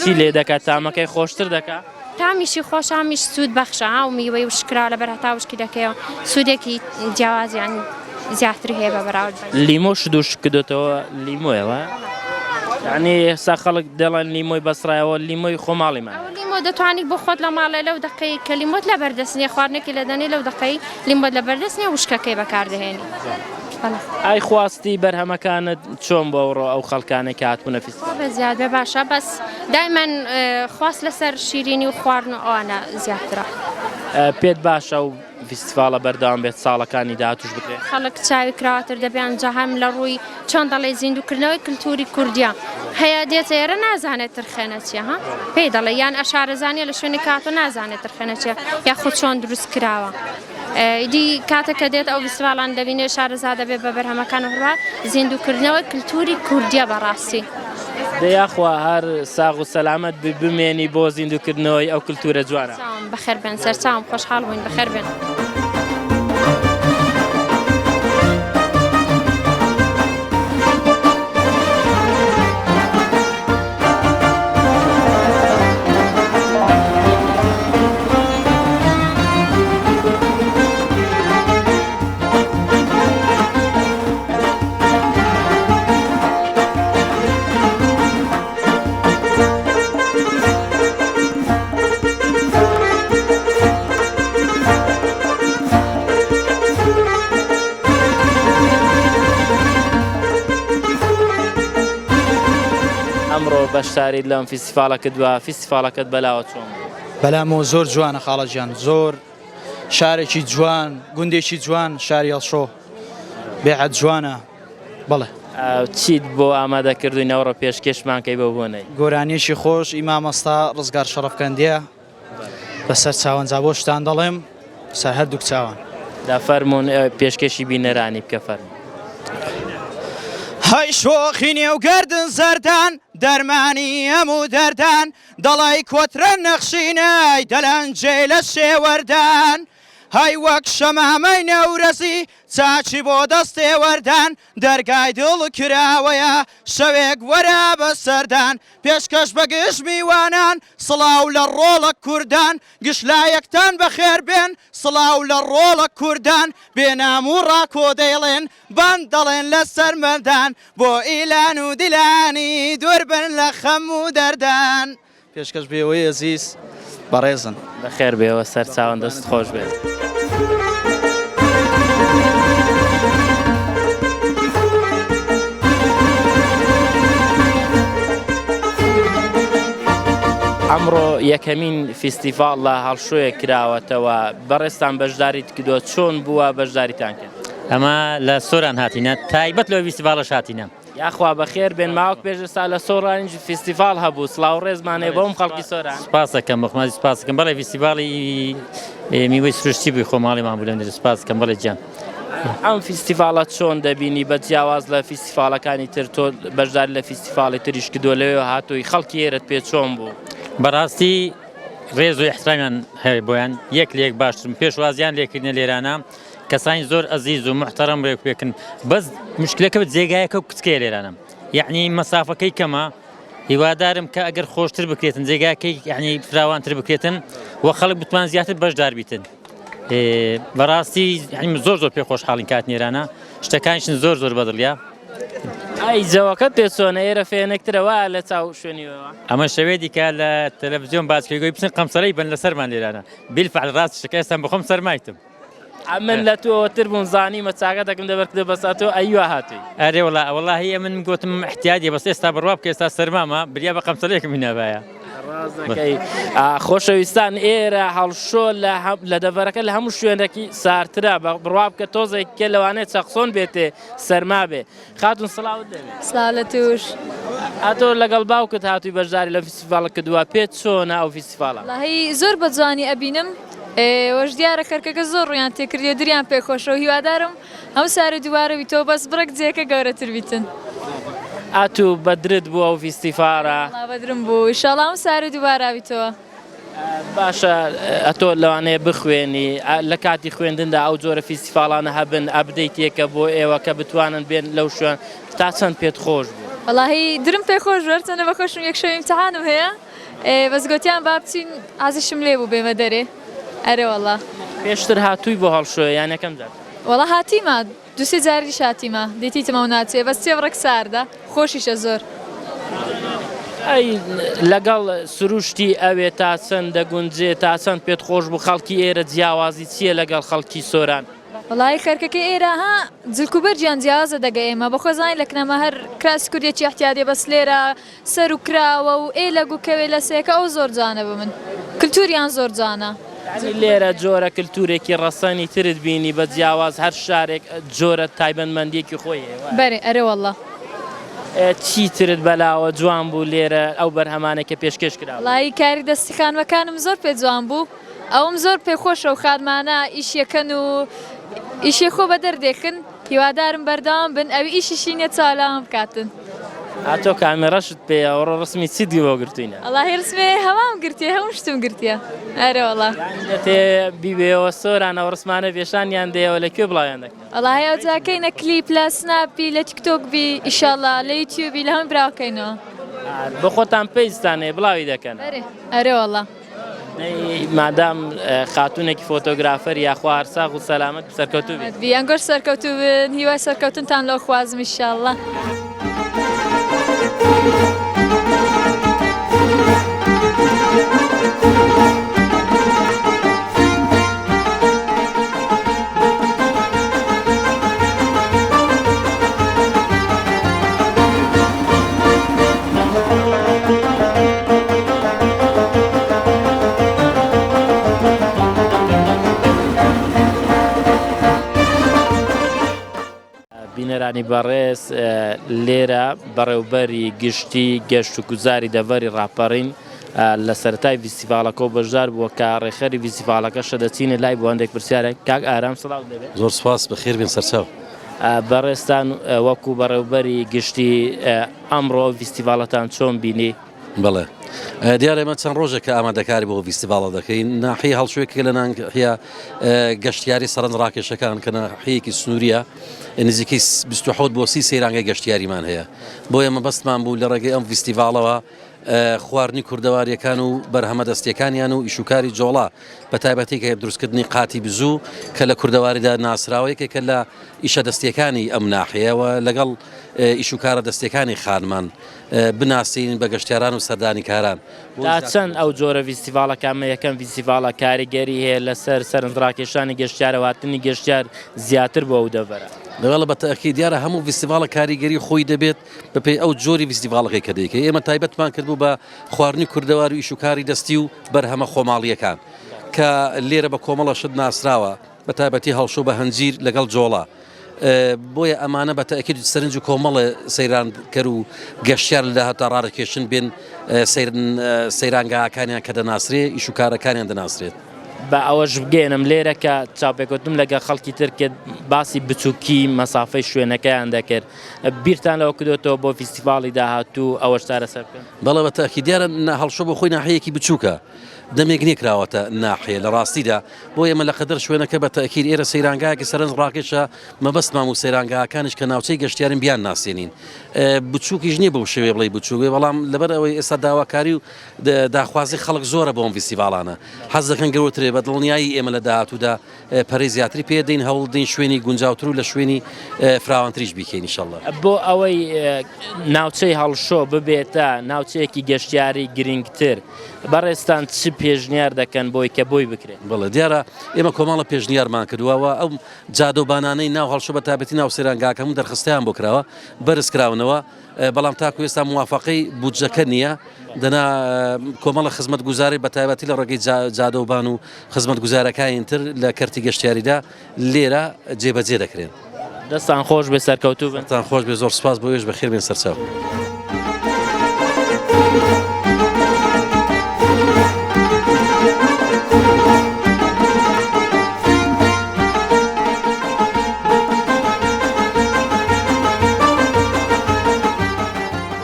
چی لێ دەکات تامەکەی خۆشتر دەکات تامیشی خۆش هامیش سوود بەخشە و میوەی وشکرا لەبەر هەتا وشکی دەکەیەوە سوودێکی جیاوازیان زیاتر هەیە بە بەراورد لیمۆش دووش کردوتەوە لیمۆیەوە یعنی ئێستا خەڵک دەڵێن لیمۆی بەسرایەوە لیمۆی خۆماڵیمان لیمۆ دەتوانیت بۆ خۆت لە ماڵێ لەو دقەی کە لیمۆت لە بەردەستنیە خواردنێکی لە دەنێ لەو دقەی لیمۆت لە بەردەستنیە وشکەکەی بەکاردەهێنی ئای خواستی بەرهەمەکانت چۆن بۆ ئەوڕۆ ئەو خەڵکانێک کە هاتبوونە فیستیڤاڵ بە زیاد بێ باشە بەس دایمەن خواست لەسەر شیرینی و خواردن و ئەوانە زیاترە پێت باشە و فیستیڤاڵە بەردەوام بێت ساڵەکانی داهاتوش بکرێت خەڵک چاوی کراوەتر دەبیان جا هەم لە ڕووی چۆن دەڵێ زیندوکردنەوەی کللتوری کوردیا هەیە دێتە ئێرە نازانێت ترخێنە چیە ها پێی دەڵێ یان ئەشارەزانیە لە شوێنی کاتۆ نازانێت ترخێنە چیە یا خۆ چۆن دروست کراوە ئیدی کاتێککە دێت ئەو فیستیڤاڵان دەبینێ شارەزا دەبێت بە بەرهەمەکان هەروە زیندوکردنەوەی کللتوری کوردیا بەڕاستی دەیاخوا هەر ساغ و سەلامەت بمێنی بۆ زیندوکردنەوەی ئەو کللتورە جوانە بەخێر بێن سەرچاوم خۆشحاڵ بووین بەخێر بێن بەشداری لەم فیستیڤاڵەکە دووە فیستیڤاڵەکەت بەلاوە چۆن بەلامەوە زۆر جوانە خاڵەجیان زۆر شارێکی جوان گوندێکی جوان شاری هەڵشۆ بێعەت جوانە بەڵێ چیت بۆ ئامادەکردوینەوەڕە پێشکەشمانکەی بۆ بوونەی گۆرانیەکی خۆش ئیمامەستا ڕزگار شەڕەفکەندیە بەسەر چاوەنجا بۆ شتان دەڵێم سەر هەردووک چاوان دا فەرمونون پێشکەشی بینەرانی بکە فەرمون هەی شۆخی نێوگەردن زەردان دەرمانی هەموو دەردان دەڵی کۆترە نەخشینەی دەلەنجێ لە شێوەردان هەی وەک شەمامەی نەورەزی چاچی بۆ دەستێ وەردان دەرگای دڵ کراوەیە شەوێک وەرە بە سەردان پێشکەش بە گشت میوانان سڵاو لە ڕۆڵە کوردان گشلایەکتان بەخێر بێن سڵاو لە ڕۆڵە کوردان بێنام و ڕاکۆ دەیڵێن بان دەڵێن لە سەرمەردان بۆ ئیلان و دیلانی دوور بن لە خەم و دەردان پێشکەش بێەوەی ئەزیز بەڕێزن بەخێر بێەوە سەر چاوەن دەست خۆش بێت ئەمڕۆ یەکەمین فیستیڤاڵ لە هەڵشۆیە کراوەتەوە بەڕێستان بەشداریت کردووە چۆن بووە بەشداریتان کرد ئەمە لە سۆران هاتینە تایبەت لەوە فیستیڤاڵەش هاتینە یاخوا بەخێر بێن ماوەک پێشستا لە سۆڕانیش فیستیڤاڵ هەبوو سڵاو ڕێزمانێ بۆم خەڵکی سۆران سپاس دەکەم بەخمازی سپاس دەکەم بەڵێ فیستیڤاڵی میوەی سروشتی بووی خۆماڵیمان بوو لەندەر سپاس دەکەم بەڵێ گیان ئەم فیستیڤاڵە چۆن دەبینی بە جیاواز لە فیستیڤاڵەکانی تر تۆ بەشداری لە فیستیڤاڵی تریش کردووە لەوێ هاتووی خەڵکی ئێرەت پێ چۆن بوو بەڕاستی ڕێز و احترامیان هەیە بۆیان یەک لە یەک باشترم پێشوازیان لێکردنە لێرانە کەسانی زۆر ئەزیز و محتەرەم ڕێک پێکن بەس مشکلەکە جێگایەکە و کچکەیە لێرانە یعنی مەسافەکەی کەمە هیوادارم کە ئەگەر خۆشتر بکرێتن جێگاکەی یعنی فراوانتر بکرێتن و خەڵک بتوان زیاتر بەشدار بیتن بەڕاستی زۆر زۆر پێ خۆشحاڵین کات نێرانە شتەکانیشن زۆر زۆر بەدڵیا ئای جەوەکەت پێ چۆنە ئێرە فێنێکترەوە لە چاو شوێنیەوە ئەمە شەوێتی کە لە تەلەڤیزیۆن باسکەگۆی بچن قەمسەرەی بن لەسەرمان لێرانە بیلفعل ڕاست شەکە ئێستان بخۆم سەرمایتم من لە تۆتر بوون زانیمە چاکە دەکەم دەبەرکردە بەساتەوە ئەیوە هاتووی ئەرێ وەڵا هەیە من گوتم احتیاجی بەس ئێستا بڕوا بکە ئێستا سەرمامە بریا بە قەمسەرێکم هینەبایە خۆشەویستان ئێرە هەڵشۆ لە دەڤەرەکە لە هەموو شوێنێکی سارترا بڕوا بکە تۆزێککە لەوانەیە چەقسۆن بێتێ سەرما بێ خاتون سڵاوت دەبێت سڵاو لە توش ئەتۆ لەگەڵ باوکت هاتووی بەشداری لە فیستیڤالە کردووە پێت چۆنە ئەو فیستیڤالە وەڵاهی زۆر بە جوانی ئەبینم وەش دیارە کەرکەکە زۆر ڕویان تێکردی دریان پێخۆشەوە هیوادارم ئەو سارە دووارەوی تۆ بەس بڕێک جێکە گەورەتر بیتن ئاتوو بەدرت بووە ئەو فیستیڤالە بەدرم بوو ئینشاڵڵا ئەم سارە دووباراویتەوە باشە ئەتۆ لەوانەیە بخوێنی لە کاتی خوێندندا ئەو جۆرە فیستیڤالانە هەبن ئەبدەیتێکە بۆ ئێوە کە بتوانن بێن لەو شوێن تا چەند پێت خۆش بوو وەڵاهی درم پێخۆش وەرچەندە بەخۆشم یەک شەو ئیمتیحانم هەیە بەس گوتیان با بچین ئازیشم لێ بوو بێمە دەرێ ئەرێ وەڵا پێشتر هاتووی بۆ هەڵشۆ یان یەکەم جار وەڵا هاتیمە دووسێ جاریش هاتیمە دێتیتمە و ناچێ بەس تێبڕێک ساردا خۆشیشە زۆر ئەی لەگەڵ سروشتی ئەوێ تا چەند دەگونجێ تا چەند پێت خۆش بوو خەڵکی ئێرە جیاوازی چییە لەگەڵ خەڵکی سۆران وڵی خەرکەکە ئێرە ها جلکوبەر گیان جیازە دەگە ئێمە بە خۆزانین لە کنەمە هەر کراس کوردێکی احتیادێ بەس لێرە سەر و کراوە و ئێ لە گوکەوێ لە سێکە ئەو زۆر جانە بە من کللتوریان زۆر جانە لێرە جۆرە کللتورێکی ڕەسەنی ترت بینی بە جیاواز هەر شارێک جۆرە تایبەتمەندیەکی خۆی بەرێ ئەرێ وەڵڵا چی ترت بەلاوە جوان بوو لێرە ئەو بەرهەمانێکە پێشکەش کرا لای کاری دەستی خانوەکانم زۆر پێ جوان بوو ئەوم زۆر پێخۆشە و خادمانە ئیشەکەن و ئیشێ خۆ بە دەردێکن هیوادارم بەردەوام بن ئەوی ئیشیشینە چاڵام بکاتن ئاتۆ کامێڕەشت پێ ئەوڕۆ ڕسمی چیت بۆ گرتوینە ئەڵی ڕسمێ هەوام گرتیە هەموو شتم گرتیە ئەرێ وەڵا دەتێ بیبێەوە سۆرانەوە ڕسمانە وێشانیان دێەوە لەکوێ بڵاویان دەکەن ئەڵی ئەو جاکەینە کلیپ لە سناپی لە تیکتۆک بی ئیشاڵڵا لە یوتیوبی لە هەم براوکەینەوە بە خۆتان پێیستانێ بڵاوی دەکەن ئەرێ وەڵا مادام خاتونێکی فۆتۆگرافەر یاخوا هەرساغ و سەلامەت سەرکەوتوو بێت بیانگۆر سەرکەوتوو بن هیوای سەرکەوتنتان لەو خوازم ئیشاڵڵا بینەرانی بەڕێز لێرە بەڕێوبەری گشتی گەشت و گوزاری دەڤەری ڕاپەڕین لە سەرەتای فیستیڤالەکە و بەشدار بووە کە ڕێخەری فیستیڤالەکەشە دەچینە لای بۆ هەندێک پرسیارێک کاک ئارام سڵاو دەبێت زۆر سپاس بەخێر بێن سەرچاو بەڕێستان وەکو بەڕێوبەری گشتی ئەمڕۆ فیستیڤالەتان چۆن بینی بەڵێ دیارە ئێمە چەند ڕۆژێک کە ئامادەکاری بۆ فیستیڤالە دەکەین ناحی هەڵشوێکی لە ناحیە گەشتیاری سەرنج ڕاکێشەکان کە ناحیەکی سنووریە نزیکەی 27 بۆ 30 سەیرانگەی گەشتیاریمان هەیە بۆ ئێمە بەستمان بوو لە ڕێگەی ئەم فیستیڤالەوە خواردنی کوردەواریەکان و بەرهەمە دەستیەکانیان و ئیشوکاری جۆڵا بە تایبەتی کە دروستکردنی قاتی بزوو کە لە کوردەواریدا ناسراوە یەکێکە لە ئیشە دەستیەکانی ئەم ناحەیەوە لەگەڵ ئیشوکارە دەستیەکانی خانمان بناسین بە گەشتیاران و سەردانی کاران تا چەند ئەو جۆرە فیستیڤالەکانمە یەکەم فیستیڤالە کاریگەری هەیە لەسەر سەرنجڕاکێشانی گەشتیارەواتنی گەشتیار زیاتر بۆ ئەو دەڤەرە لەوەڵە بە تەئەکید دیارە هەموو فیستیڤالە کاریگەری خۆی دەبێت بەپێی ئەو جۆری فیستیڤالەکەی کە دەیکە ئێمە تایبەتمان کردبوو بە خواردنی کوردەوار و ئیشوکاری دەستی و بەرهەمە خۆماڵیەکان کە لێرە بە کۆمەڵە شت ناسراوە بە تایبەتی هەڵشۆ بە هەنجیر لەگەڵ جۆڵا بۆیە ئەمانە بە تەئەکید سەرنج و کۆمەڵە سەیرانکەر و گەشتیار لە هەتا ڕاکێشن بێن سەیرانگاکانیان کە دەناسرێ ئیشوکارەکانیان دەناسرێت بە ئەوەش بگەێنم لێرە کە چاپێکوتم لەگە خەڵکی ترکێت باسی بچووکی مەسافەی شوێنەکەیان دەکرد بیرتان لەوە کردوێتەوە بۆ فیستیڤاڵی داهاتوو ئەوەش چارە سەر بکەن بەڵێ بە تەئەکید دیارە هەڵشۆ بۆ خۆی ناحەیەکی بچووکە دەمێک نێکراوەتە ناحەیە لە ڕاستیدا بۆ ئێمە لە قەدەر شوێنەکە بە تەئەکید ئێرە سەیرانگایەکی سەرنج ڕاکێشە مەبەستمان و سەیرانگاکانش کە ناوچەی گەشتیارن بیان ناسێنین بچووکیش نییە بەو شێوێ بڵێ بچووێ بەڵام لەبەر ئەوەی ئێستا داواکاری و داخوازی خەڵک زۆرە بۆم فیستیڤالانە حەز دەکەن گەورەترێ بە دڵنیایی ئێمە لە داهاتوودا پەرەی زیاتری پێدەین هەوڵدەین شوێنی گونجاوتر و لە شوێنی فراوانتریش بیکەین ئینشەڵڵا بۆ ئەوەی ناوچەی هەڵشۆ ببێتە ناوچەیەکی گەشتیاری گرنگتر بەڕێستان چ پێشنیار دەکەن بۆی کە بۆی بکرێن بڵێ دیارە ئێمە کۆمەڵە پێشنیارمان کردووەوە ئەو جادۆبانانەی ناو هەڵشۆ بە تایبەتی ناو سەیرانگاکە هەموو دەرخستیان بۆ کراوە بەرزکراونەوە بەڵام تاکو ئێستا موافقەی بودجەکە نییە دەنا کۆمەڵە خزمەت گوزاری بە تایبەتی لە ڕێگەی جادەوبان و خزمەت گوزارەکانتر لە کەرتی گەشتیاریدا لێرە جێبەجێ دەکرێن. دەستان خۆش بێ سەرکەوتوو بن. دەستان خۆش بێ، زۆر سپاس بۆ ئێش بەخێر بێن سەرچاو.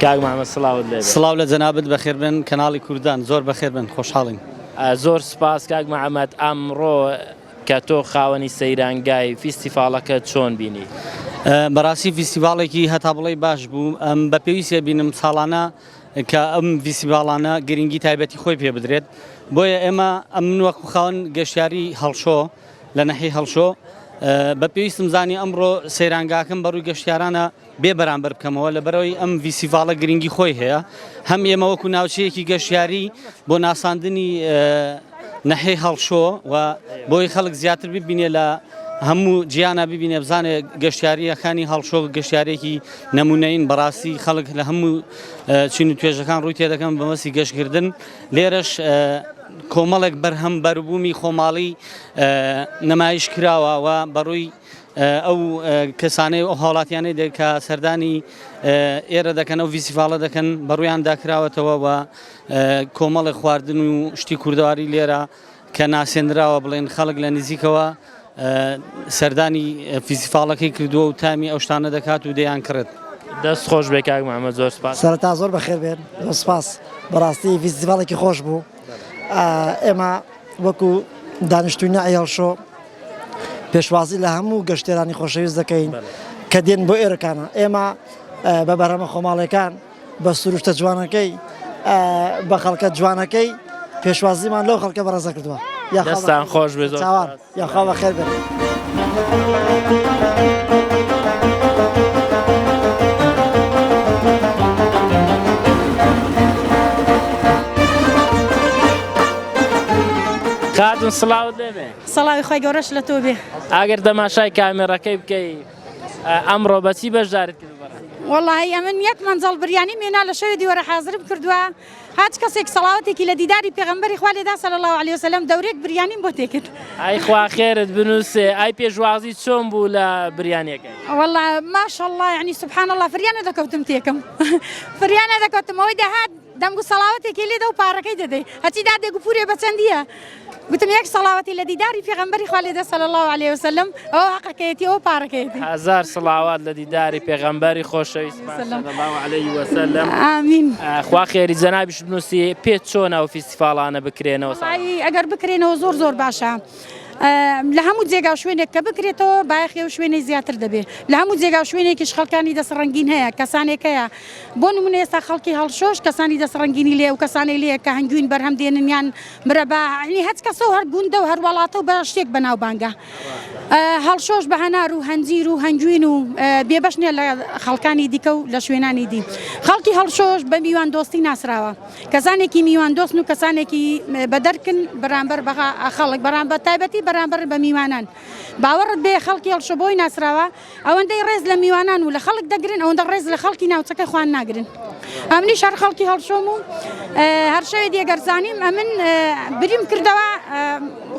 کاک محەممەد سڵاوت لێ. سڵاو لە جەنابەت بەخێر بن، کەناڵی کوردان زۆر بەخێر بن، خۆشحاڵین. زۆر سپاس کاک محەممەد، ئەمڕۆ کە تۆ خاوەنی سەیرانگای فیستیڤالەکە چۆن بینی؟ بەڕاستی فیستیڤالێکی هەتا بڵێ باش بوو. ئەم بە پێویستە بینم ساڵانە کە ئەم فیستیڤالانە گرنگی تایبەتی خۆی پێ بدرێت، بۆیە ئێمە ئەم وەکو خاوەن گەشتیاری هەڵشۆ لە نەحی هەڵشۆ بە پێویستم زانی ئەمڕۆ سەیرانگاکەم بەڕووی گەشتیارانە بێ بەرامبەر بکەمەوە لەبەرەوەی ئەم فیستیڤالە گرنگی خۆی هەیە. هەم ئێمە وەکو ناوچەیەکی گەشتیاری بۆ ناساندنی نەحی هەڵشۆ و بۆی خەڵک زیاتر ببینێ لە هەموو جیانە ببینێ بزانێ گەشتیاریەکانی هەڵشۆ گەشتیارێکی نمونەین. بەڕاستی خەڵک لە هەموو چین و توێژەکان ڕووی تێدەکەم بەمەسی گەشتکردن. لێرەش کۆمەڵێک بەرهەم بەربوومی خۆماڵی نمایش کراوە و بەڕووی ئەو کەسانەی ئەو هاوڵاتیانەی کە سەردانی ئێرە دەکەن ئەو فیستیڤالە دەکەن بەڕوویان داکراوەتەوە و کۆمەڵی خواردن و شتی کوردەواری لێرە کە ناسێنراوە بڵێن خەڵک لە نزیکەوە سەردانی فیستیڤالەکەی کردووە و تامی ئەو شتانە دەکات و دەیان کرد. دەست خۆش بێ کاک محەممەد، زۆر سپاس. سەرەتا زۆر بەخێر بێن، زۆر سپاس. بەڕاستی فیستیڤالێکی خۆش بوو. ئێمە وەکو دانیشتووی نەحی هەڵشۆ پێشوازی لە هەموو گەشتێرانی خۆشەویست دەکەین کە دێن بۆ ئێرەکانە. ئێمە بە بەرهەمە خۆماڵەکان بە سروشتە جوانەکەی بە خەڵکە جوانەکەی پێشوازیمان لەو خەڵکە بەڕێزە کردووە. دەستان خۆش بێ، زۆر چاوان یاخوا بەخێر بێن. خاتون سڵاوت لێ بێ. سەڵاوی خۆی گەورەش لە تۆ بێ. ئەگەر دەماشای کامێرەکەی بکەی ئەمڕۆ بەچی بەشدارت کرد؟ والله ئەمن یەک مەنزەڵ بریانی مێنا لە شەوی دیوەرە حازرم کردووە. هات کەسێک سەڵاوەتێکی لە دیداری پێغەمبەری خوا لێدا صلی الله علیه وسلم دەورێک بریانیم بۆ تێکرد. ئای خوا خێرت بنووسێ. ئای پێشوازی چۆن بوو لە بریانیەکەی؟ والله ماشاءالله یعنی سبحان الله فریانە دەکەوتم تێکم فریانە دەکەوتم. ئەوەی دەهات دەمگو سەڵاوەتێکی لێدە و پارەکەی دەدەی هەچی دا دێگو پورێ بەچەندیە گوتم یەک سەڵاوەتی لە دیداری پێغەمبەری خوا لێدە صلی الله علیه وسلم ئەوە حەقەکەیەتی ئەوە پارەکەیەتی. هەزار سڵاوات لە دیداری پێغەمبەری خۆشەویست صلی الله علیه وسلم. ئامین. خوا خێری جەنابیش بنووسی پێت چۆنە ئەو فیستیڤالانە بکرێنەوە؟ ئەگەر بکرێنەوە زۆر زۆر باشە. لە هەموو جێگا شوێنێک کە بکرێتەوە بایەخی و شوێنەی زیاتر دەبێت. لە هەموو جێگا شوێنێکیش خەڵکانی دەسڕەنگین هەیە، کەسانێک هەیە. بۆ نمونە ئێستا خەڵکی هەڵشۆش کەسانی دەسڕەنگینی لێ و کەسانی لێ کە هەنگوین بەرهەم دێننیان مرەبا عنی هەچ کەسە و هەر گوندە و هەر وڵاتە و بە شتێک بەناوبانگە. هەڵشۆش بە هەنار و هەنجیر و هەنجوین و بێبەشنێ لە خەڵکانی دیکە و لە شوێنانی دی. خەڵکی هەڵشۆش بە میوان دۆستی ناسراوە. کەسانێکی میوان دۆستن و کەسانێکی بەدەرکن بەرامبەر بە خەڵک بەرامبەر تایبەتی بەرامبەر بە میوانان. باوەڕت بێ خەڵکی هەڵشۆ بۆی ناسراوە ئەوەندەی ڕێز لە میوانان و لە خەڵک دەگرن ئەوەندە ڕێز لە خەڵکی ناوچەکەی خوان ناگرن. ئەمنیش هەر خەڵکی هەڵشۆم و هەر شەوێ دێگەرزانیم ئەمن بریم کردەوە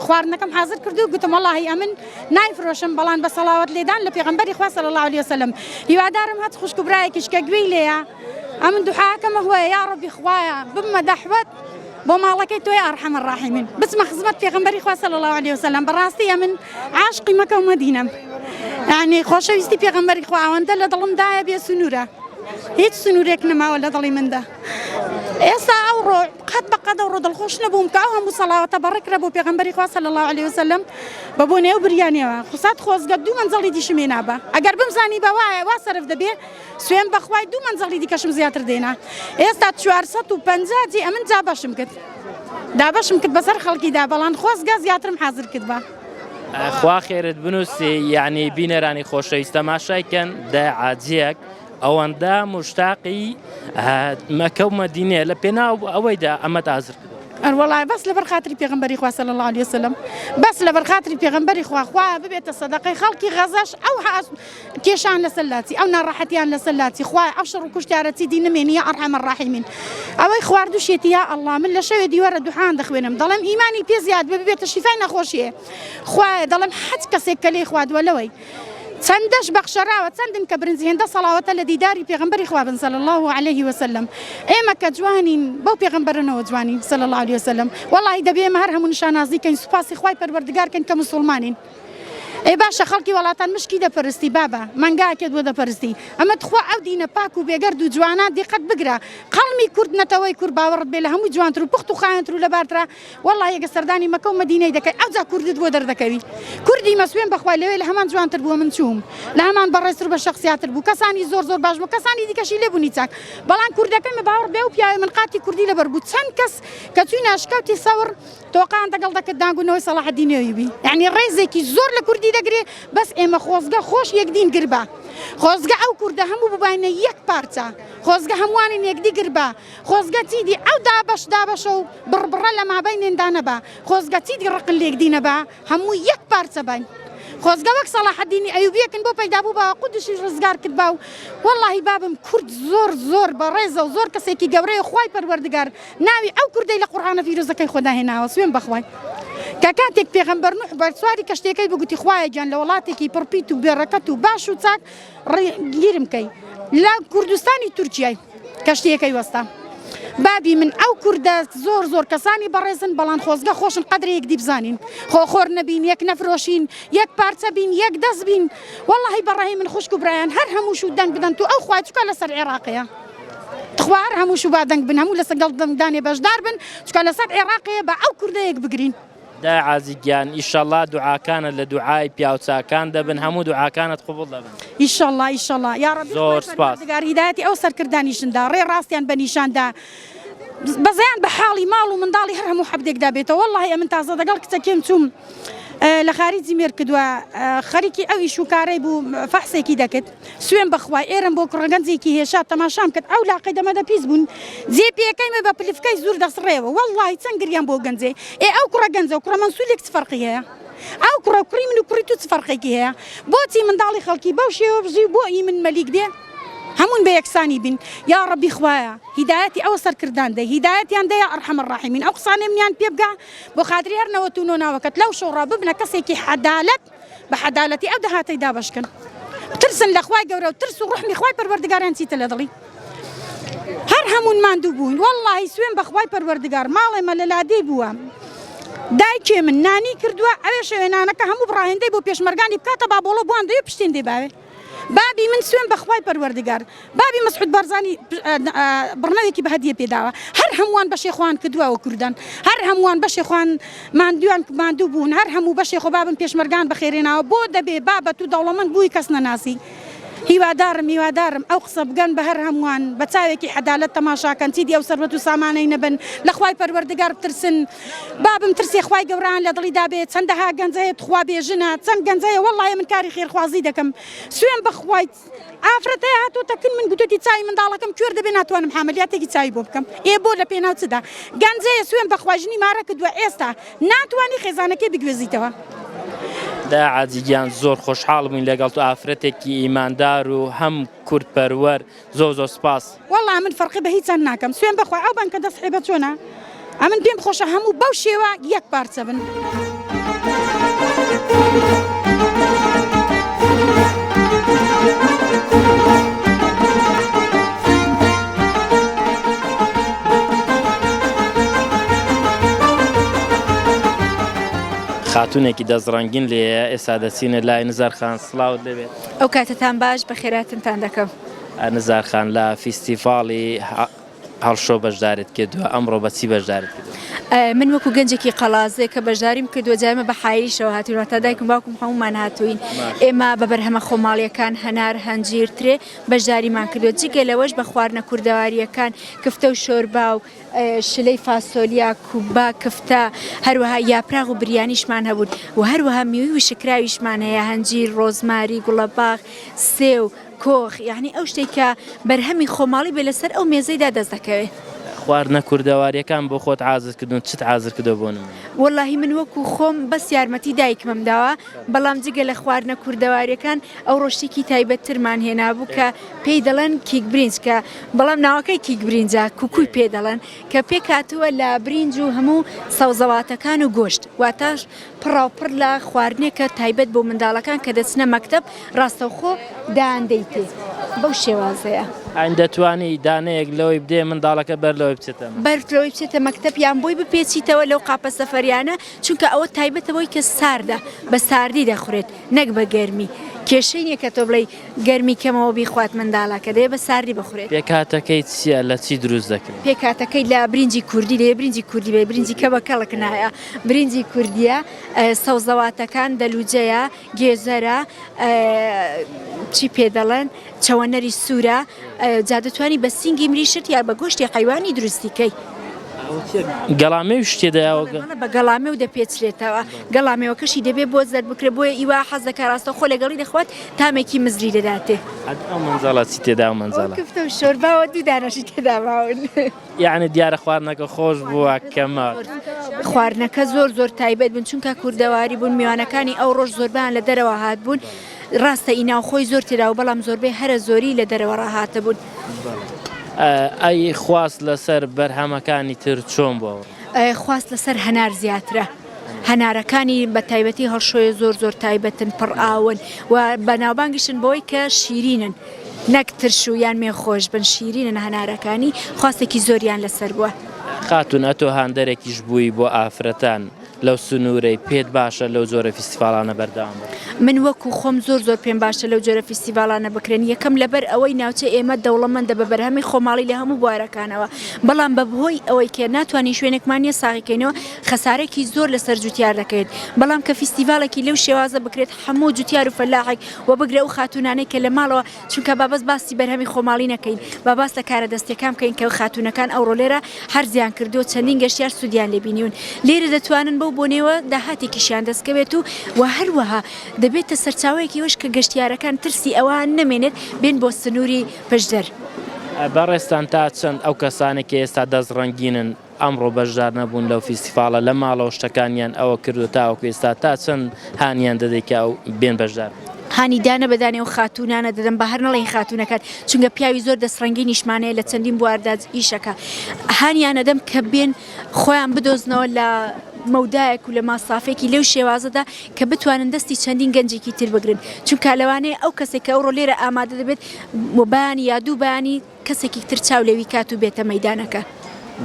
خواردنەکەم حازر کردو و گوتم وەڵاهی ئەمن نایفرۆشم بەڵام بە سەڵاوەت لێدان لە پێغەمبەری خوا صلی الله علیه وسلم. هیوادارم هەت خوشک و برایەکیش کە گوێی لێیە ئەمن دوعاکەمە هوایە یا ڕەبی خوایە بمە دەحوەت بۆ ماڵەکەی تۆی ئەرحەم الراحیمین بچمە خزمەت پێغەمبەری خوا صلی الله علیه وسلم. بەڕاستی ئەمن عاشقی مەکە و مەدینەم، یعنی خۆشەویستی پێغەمبەری خوا ئەوەندە لە دڵمدایە بێ سنوورە، هیچ سنوورێک نەماوە لە دڵی مندا. ئێستا ئەوڕۆ قەت بە قەد ئەوڕۆ دڵخۆش نەبووم کە ئەو هەموو سەڵاوەتە بەڕێکرا بۆ پێغەمبەری خوا صلی الله علیه وسلم بە بۆ نێو بریانیەوە خوسات خۆزگە دوو مەنزەڵی دیشم هێنابە. ئەگەر بمزانی بە وایە وا سەرف دەبێ سوێن بەخوای دوو مەنزەڵی دیکەشم زیاتر دێنا. ئێستا 450 جی ئەمن جا بەشم کرد دابەشم کرد بەسەر خەڵکیدا بەڵام خۆزگە زیاترم حازر کرد بە. خوا خێرت بنووسی. یعنی بینەرانی خۆشەویست تەماشایکەن داعاجیەک ئەوەندە مشتاقی مەکە و مەدینێ لە پێناو ئەوەیدا ئەمەد ئازر کردەوە. والله بس لبرخاطري بيغمبري خوا صلى الله عليه وسلم بس لبرخاطري بيغمبري خوا ببيت الصدقه خلقي غزاش او كيشان لسلاتي او نراحتيان لسلاتي خوا اشر وكشتارتي دين من يا ارحم الراحمين او خوار دوشيتي يا الله من لا شوي دي ورا دوحان دخوينم ظلم ايماني بيزياد ببيت الشفاء نخوشيه خوا ظلم حد كسيك لي خوا دولوي سندش بخشرا وتسندن كبرنزي هند صلاة الذي داري بيغمبري خوابن صلى الله عليه وسلم إما كجوانين بو بيغمبرنا وجوانين صلى الله عليه وسلم والله دبي مهرهم نشانازي كين سباسي خواي پروردگار كين كمسلمانين اي باشا خلقي ولاتان مشكي دا پرستي بابا من قاعد كد ودا پرستي اما تخوا او دينا باكو بيگردو جوانات دي قد بقرا قلمي كرد نتوي كور باورد بلا هم جوان ترو بختو خاين ترو لبارترا والله يا قصرداني مكو مدينه دكاي او ذا كرد ودر دكاي كردي مسوين بخوا لوي لهمان جوان تربو من شوم لهمان بريستر بالشخصيات تربو كساني زور زور باش كساني دي كشي لبوني تاك بلان كردكاي ما باور بيو بيا من قاتي كردي لبربو تسنكس كتونا اشكاوتي صور توقع انت قلدك دانغو نوي صلاح الدين ايوبي يعني الريزكي زور لكردي دغري بس اما خوزگا خوش یکدین گربا خوزگا او کرده همو بباینه یک پارچه خوزگا هموانین یکدی گربا خوزگا تیدی او دابش و بربره لما بین دانه با خوزگا تیدی رقل یکدینه با همو یک پارچه باین خوزگا وک صلاح الدین ایوبی کن بو پیدا بو با قدش رزگار کد باو والله بابم کرد زور برزه و زور کسی کی گوره خوای پروردگار ناوی او کرده لقرآن فی رزقی خدا هنا وسویم بخوای كاتك بيغمبر نوح برسواري كشتيكي بقولي خوايا جان لولاتكي بربيتو بركتو باشو تاك يرمكي لا كردستاني تركيا كشتيكي وسطا بابي من او كردا زور كساني برزن بلان خوزقا خوشن قدر يكدي بزانين خور نبين يك نفروشين يك بارتا بين يك دز بين والله براهي من خشكو برايان هرهم وشو دان بدنتو او خواتك على سر عراقيه تخوارهم وشو بعدنك بنهم ولا سقل داني باش داربن شكون على سر عراقيه با او كردا يك بقرين دا عزيزيان إن شاء الله دعاء كان لدعاء بياوتا كان دبن همو دعاء كانت قبول دبن إن شاء الله يا رب زور سباس هدايتي أوسر كرداني شندا ري راستيان بنيشان دا بزيان بحالي مالو من دالي هرهم وحبدك دابيته والله يا من تازه دقلك تكيمتم لخارجي ميركدوا خريكي أوي شو كاريبو فحصي كي دكت سوين بخواي إيرن بوكرغنزي كي هشات تماشام كت أو لا قيد ماذا بيزبون زي بي كاي ما بلفكاي زور داس ريوا والله تنقريان بوغنزي إيه أو كرغنزي وكرا منسولك تفرقيها أو كرا كريم كريتو تفرقيها بوتي من دالي خلكي بوشي وبزي بوئي من مليك دي همون بيكساني بين يا ربي خوايا هدايتي أوسر كردان دي هدايتي عند يا أرحم الراحمين أقصاني منيان بيبقى بخاطري هرنا وتونونا وقت لو شو راببنا كسيكي حدالت بحدالتي أو دهاتي دابشكن ترسن لأخواي قورا وترسو روحني خواي پروردگار انتي تلدلي هر همون ماندوبون والله سوين بخواي پروردگار مالي مللادي بوا دايكي من ناني كردوا أويش وينانك همو براهن دي بو بيش مرقاني بكاتا بابولو بوان دي بشتين دي باوي بابي من سوين بخواي پروردگار بابي مسعود برزاني برنامجي بهديه بيداوا هر هموان باش اخوان كدوا وكردان هر هموان باش اخوان ماندوبون هر همو باش اخو بابن بيش مرقان بخيرنا بود بي بابا تو دولمن بوي كسنا ناسي هیوادارم ئەو قسە بگەن بە هەر هەمووان بە چاوێکی حەدالەت تەماشاکەن چیدی ئەو سەربەت و سامانەی نەبن لە خوای پەروەردگار بترسن بابم ترسی خوای گەوران لە دڵیدا بێت چەندەها گەنجەیە خوا بێژنە چەند گەنجەیە وەڵڵایە من کاری خێرخوازی دەکەم سوێن بەخوای ئافرەتەیە هاتووەتە من گوتوتی چای منداڵەکەم کوێر دەبێ ناتوانم حاملیاتێکی چای بۆ بکەم ئێ بۆ لە پێناو چدا گەنجەیە سوێن بەخوای ژنی مارە کردووە ئێستا ناتوانی خێزانەکەی بگوێزیتەوە دا عزیزیان زۆر خۆشحاڵ بووین لەگەڵ تو ئافرەتێکی ئیماندار و هەم کورتپەروەر زۆر سپاس وەڵڵا من فەرقی بە هیچ ناکەم سوێن بەخوای ئەو بان کە دەستحێبە چۆنە ئەمن پێم خۆشە هەموو بەو شێوە یەک پارچە بن خاتونێکی دەزڕەنگین لێە ئێستا دەچینە لای نزارخان سڵاوت لەبێت ئەو کاتتان باش بە خێراتتان دەکەم نزارخان لە فیستیڤاڵی هەڵشۆ بەشدارت کردووە ئەمڕۆ بەچی بەشدارت کردووە من وەکو گەنجێکی قەڵازێ کە بەشداریم کردووە جارمە بە حایریشەوە هاتووینەوە تا دایکم باوکم هەمومان هاتووین ئێمە بە بەرهەمە خۆماڵیەکان هەنار هەنجیرترێ بەشداریمان کردووە جگە لەوەش بە خواردنە کوردەواریەکان کفتە و شۆربا و شلەی فاسۆلیا کوبا کفتە هەروەها یاپراغ و بریانیشمان هەبوون و هەروەها میوەی و شکراویشمان هەیە هەنجیر ڕۆزماری گوڵەباغ سێو کۆخ یعنی ئەو شتێک کە بەرهەمی خۆماڵی بێ لەسەر ئەو مێزەیدا دەست دەکەوێت خواردنە کوردەواریەکان بۆ خۆت حازر کردوون چت حازر کردەوە بۆ نمونە؟ واللهی من وەکو خۆم بەس یارمەتی دایکمم داوە بەڵام جگە لە خواردنە کوردەواریەکان ئەو ڕۆشتێکی تایبەتترمان هێنابوو کە پێی دەڵێن کیک برنج کە بەڵام ناوەکەی کیک برنجە کوکوی پێ دەڵێن کە پێک هاتووە لە برنج و هەموو سەوزەواتەکان و گۆشت واتاش پڕاوپڕ لە خواردنێکە تایبەت بۆ منداڵەکان کە دەچنە مەکتەب ڕاستەوخۆ داندەی تێ بەو شێوازەیە. ئاین دەتوانی دانەیەک لەوەی بدێ منداڵەکە بەرلەوەی بچێتە بەرلەوەی بچێتە مەکتەب یان بۆی بپێچیتەوە لەو قاپە سەفەریانە چونکە ئەوە تایبەتەوەی کە ساردە بە ساردی دەخورێت نەک بە گەرمی کێشەی نییە کە تۆ بڵێ گەرمی کەمەوە بیخوات منداڵەکە دەیە بە ساردی بخورێت. پێکاتەکەی چییە لە چی دروست دەکرێت؟ پێکاتەکەی لە برنجی کوردی دەیە برنجی کوردی بێ برنجی کە بە کەڵک نایە برنجی کوردیە سەوزەواتەکان دەلوجەیە گێزەرە چی پێ دەڵێن چەوەنەری سوورە جا دەتوانی بە سینگی مریشت یا بە گۆشتی قەیوانی دروستیکەی. گەڵامێ شتێدایەوە بە گەڵامێ و دەپێچرێتەوە گەڵامێوەکەشی دەبێت بۆ زەر بکرێت بۆیە ئیوا حەز دەکە ڕاستە خۆ لەگەڵی دەخوات تامێکی مزری دەداتێ. ئەو منزەڵە چی تێدا و منزەڵە کفتە و شۆرباوە دوو دانەشی تێدا ماون. یعنی دیارە خواردنەکە خۆش بووە کەمە خواردنەکە زۆر تایبەت بوون چونکە کوردەواری بوون میوانەکانی ئەو ڕۆژ زۆربیان لە دەرەوە هات بوون ڕاستە ئیناوخۆی زۆر تێدا و بەڵام زۆربەی هەرە زۆری لە دەرەوە ڕاهاتە بوون. ئەی خواست لەسەر بەرهەمەکانی تر چۆن بووە؟ خواست لەسەر هەنار زیاترە. هەنارەکانی بە تایبەتی هەڵشۆی زۆر تایبەتن پڕ ئاون و بەناوبانگیشن بۆی کە شیرینن نەک ترش و یان مێ خۆش بن شیرینن هەنارەکانی خواستێکی زۆریان لەسەر بووە. خاتون ئەتۆ هاندەرێکیش بووی بۆ ئافرەتان لەو سنوورەی پێت باشە لەو جۆرە فیستیڤالانە بەردەوام من وەکو خۆم زۆر پێم باشە لەو جۆرە فیستیڤالانە بکرێن یەکەم لەبەر ئەوەی ناوچە ئێمە دەوڵەمەندە بە بەرهەمی خۆماڵی لە هەموو بوارەکانەوە بەڵام بە بەهۆی ئەوەی کە ناتوانین شوێنێکمانە ساغیکەینەوە خەسارێکی زۆر لەسەر جوتیار دەکەێت بەڵام کە فیستیڤالێکی لەو شێوازە بکرێت هەموو جوتیار و فەلاحێک و بگرێ و خاتونانەی کە لە ماڵەوە چونکە بابەس باسی بەرهەمی خۆماڵی نەکەین باباس لە کارە دەستەکان بکەین کە خاتونەکان ئەوڕۆ لێرە هەر زیان کردو چەندین گەشتیار سوودیان لێبینیون لێرە دەتوانن بەو بۆنێوە داهاتێکیشیان دەستکەوێت و هەروەها دەبێتە سەرچاوەیەکی وەش کە گەشتیارەکان ترسی ئەوان نەمێنێت بێن بۆ سنووری پشدەر. بەڕێستان تا چەند ئەو کەسانێکی ئێستا دەستڕەنگینن ئەمڕۆ بەشدار نەبوون لەو فیستیڤالە لە ماڵەوە شتەکانیان ئەوە کردو تاوەکو ئێستا تا چەند هانیان دەدەیت کە ئەو بێن بەشدار. هانیدانە بەدانێ و خاتونانە دەدەن بە هەر نەڵێن خاتونەکان چونکە پیاوی زۆر دەستڕەنگی نیشمانەیە لە چەندین بواردا ئیشەکە هانیانە دەم کە بێن خۆیان بدۆزنەوە لە مەودایەک و لە ماسافێکی لەو شێوازەدا کە بتوانن دەستی چەندین گەنجێکی تر بگرن چونکە لەوانەیە ئەو کەسێک کە ئەوڕۆ لێرە ئامادە دەبێت بەیانی یا دوو بەیانی کەسێکی تر چاو لەوی کات و بێتە مەیدانەکە.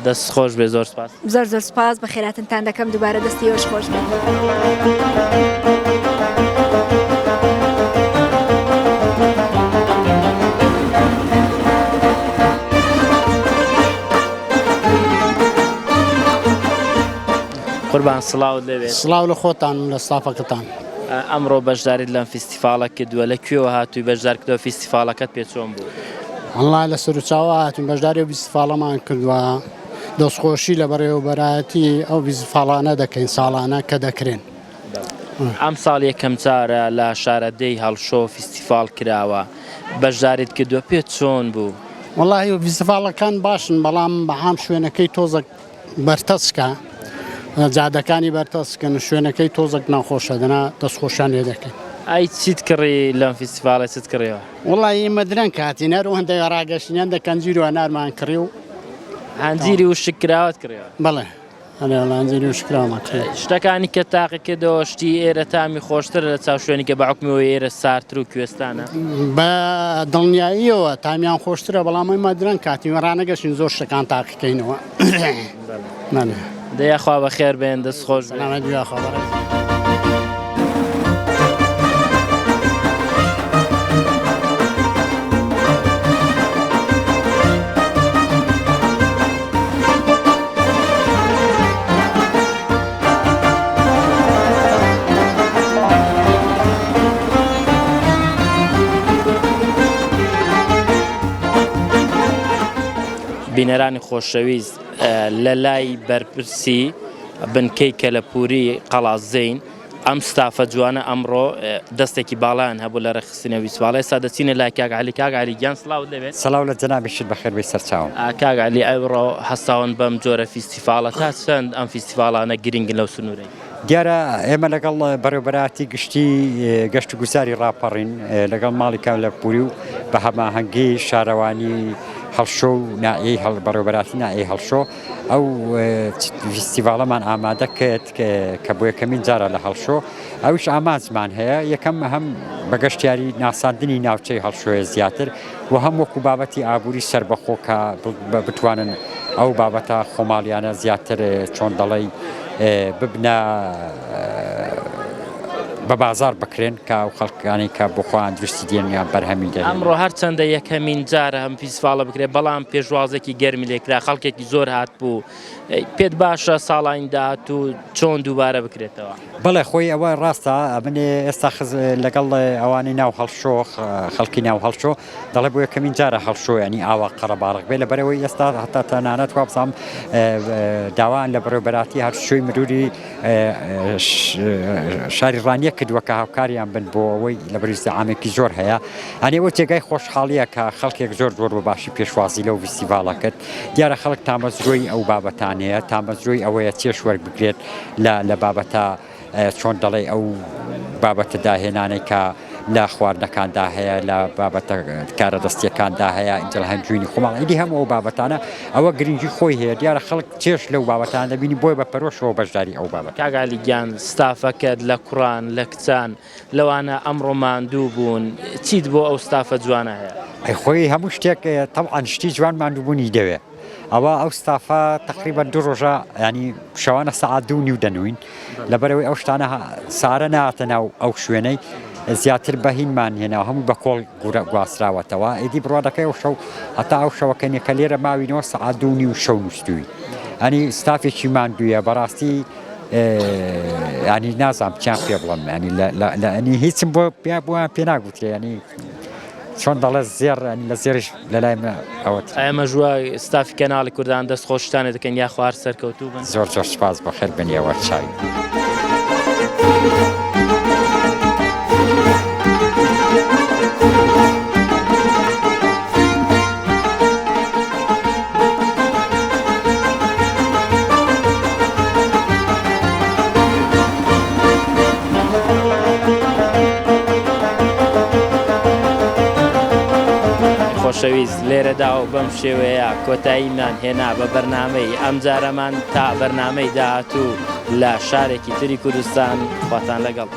دەست خۆش بێ زۆر سپاس. زۆر سپاس بە خێراتتان دەکەم دووبارە دەستی ئەوش خۆش بێت. قوربان سڵاوت لەوێت. سڵاو لە خۆتان لە ستافەکەتان. ئەمڕۆ بەشداریت لەم فیستیڤالە کردووە لەکوێوە هاتووی بەشدار کردەوە فیستیڤالەکەت پێ چۆن بوو؟ وەڵڵای لە سەر و چاوە هاتوین بەشداری و فیستیڤالەمان کردووە دەستخۆشی لە بەڕێوەبەرایەتی ئەو فیستیڤالانە دەکەین ساڵانە کە دەکرێن. ئەم ساڵ یەکەم جارە لە شارەدەی هەڵشۆ فیستیڤال کراوە بەشداریت کردووە پێت چۆن بوو؟ وەڵڵای فیستیڤالەکان باشن بەڵام بەهام شوێنەکەی تۆزێک بەرتەسکە جادەکانی بەرتەسکن شوێنەکەی تۆزێک ناخۆشە دەنا دەستخۆشیان لێ دەکەین. ئای چیت کڕی لەم فیستیڤالە چیت کڕیەوە؟ وەڵڵای ئێمە درەنگ کاتین هەر هەندێک ڕاگەشتنیان دەکەنجیر و هەنارمان کڕی و هەنجیری و شکراوت کڕیەوە؟ بەڵێ هەنجیری و شکراومان کڕی. شتەکانی کە تاقی کردەوە شتی ئێرە تامی خۆشتر لە چاو شوێنی کە بە حکمەوە ئێرە سارتر و کوێستانە؟ بە دڵنیاییەوە تامیان خۆشترە بەڵام ئێمە درەنگ کاتین ڕانەگەشتین زۆر شتەکان تاقیکەینەوە. دەیەخوا بە خێر بێن دەست خۆش بینەرانی خۆشەویست لە لای بەرپرسی بنکەی کەلەپوری قەڵازەین ئەم ستافە جوانە ئەمڕۆ دەستێکی باڵیان هەبوو لە ڕێخستنەوە فیستیڤاڵە ئێستا دەچینە لای کاک عەلی گیان سڵاو دەبێت سەلاو لە جەنابیشت بەخێر بێ سەرچاوم کاک عەلی ئەوڕۆ هەستاون بەم جۆرە فیستیڤاڵە تا چەند ئەم فیستیڤاڵانە گرنگن لەو سنوورەی دیارە ئێمە لەگەڵ بەڕێوەبەراتی گشتی گەشت و گوزاری ڕاپەڕین لەگەڵ ماڵی کاملەپوری و بە هەماهەنگی شارەوانی هەڵشۆ و نائیەی بەڕێوەبەراتی نائیەی هەڵشۆ ئەو فیستیڤاڵەمان ئامادە کرد کە بۆ یەکەمین جارە لە هەڵشۆ ئەوش ئامانجمان هەیە یەکەم هەم بە گەشتیاری ناساندنی ناوچەی هەڵشۆیە زیاتر و هەم وەکو بابەتی ئابووری سربەخۆ کە بتوانن ئەو بابەتە خۆماڵیانە زیاتر چۆن دەڵێ ببنە بە بازار بکرێن کە ئەو خەڵکانی کە بۆ خۆیان دروستی دێنیان بەرهەمی دێن ئەمڕۆ هەرچەندە یەکەمین جارە هەم فیستیڤاڵە بکرێت بەڵام پێشوازێکی گەرمی لێکرا خەڵکێکی زۆر هاتبوو پێت باشە ساڵانی داهاتوو چۆن دووبارە بکرێتەوە بەڵێ خۆی ئەوە ڕاستە ئەبنێ ئێستا لەگەڵ ئەوانی ناو هەڵشۆ خەڵکی ناو هەڵشۆ دەڵێ بۆ یەکەمین جارە هەڵشۆ ینی ئاوا قەرەباڕک بێ لەبەرەوەی ئێستا هەتا تەنانەت وابزانم داوان لە بەڕێوەبەراتی هەرشۆی مروری شاری ڕانیە کردووە کە هاوکاریان بن بۆ ئەوەی لە بەریزی عامێکی زۆر هەیە ئەنێەوە جێگای خۆشحاڵیە کە خەڵکێک زۆر زۆر بە باشی پێشوازی لەو فیستیڤاڵە کرد دیارە خەڵک تامەزرۆی ئەو بابەتانەیە تامەزرۆی ئەوەیە چێش وەربگرێت لە بابەتە چۆن دەڵێ ئەو بابەتە داهێنانەی کە لە خواردنەکاندا هەیە لە بابەتە کارە دەستیەکاندا هەیە ئینجل هەنجوینی خۆماڵ ئیدی هەموو ئەو بابەتانە ئەوە گرنگی خۆی هەیە دیارە خەڵک چێش لەو بابەتان دەبینی بۆی بە پەرۆشەوە بەشداری ئەو بابەت کاک عەلی گیان ستافەکەت لە کوڕان لە کچان لەوانە ئەمڕۆ ماندوو بوون چیت بۆ ئەو ستافە جوانە هەیە ئەی خۆی هەموو شتێک تەبعاً شتی جوان ماندووبوونی دەوێت ئەوە ئەو ستافە تقریبا 2 ڕۆژە ینی شەوانە سەعات 2:30 دەنوین لەبەرەوەی ئەو شتانە سارە ناتە ناو ئەو شوێنەی زیاتر بەهینمان هێناوە هەموو بە کۆڵ گواستراوەتەوە ئیدی بڕوا دەکەی ئەو شەو هەتا ئەو شەوەکەنیە کە لێرە ماوینەوە سەعات 2:30 شەو نووسوی ئەنی ستافێکی ماندوویە بەڕاستی ینی نازانم چیان پێ بڵم ینی هیچم بۆ بۆیان پێ ناگوترێ ینی چۆن دەڵێ زێر لە زێرش لەلای ئەوەت ئەمە ژوە ستافی کەناڵی کوردان دەست خۆشتانە دەکەن یا خوار سەرکەوتوو بن زۆر زۆر سپاس بەخێر بنیەوە چاوی خۆشەویست لێرەدا و بەم شێوەیە کۆتاییمان هێنا بە بەرنامەی ئەم جارەمان تا بەرنامەی داهاتوو لە شارێکی تری کوردستان خواتان لەگەڵ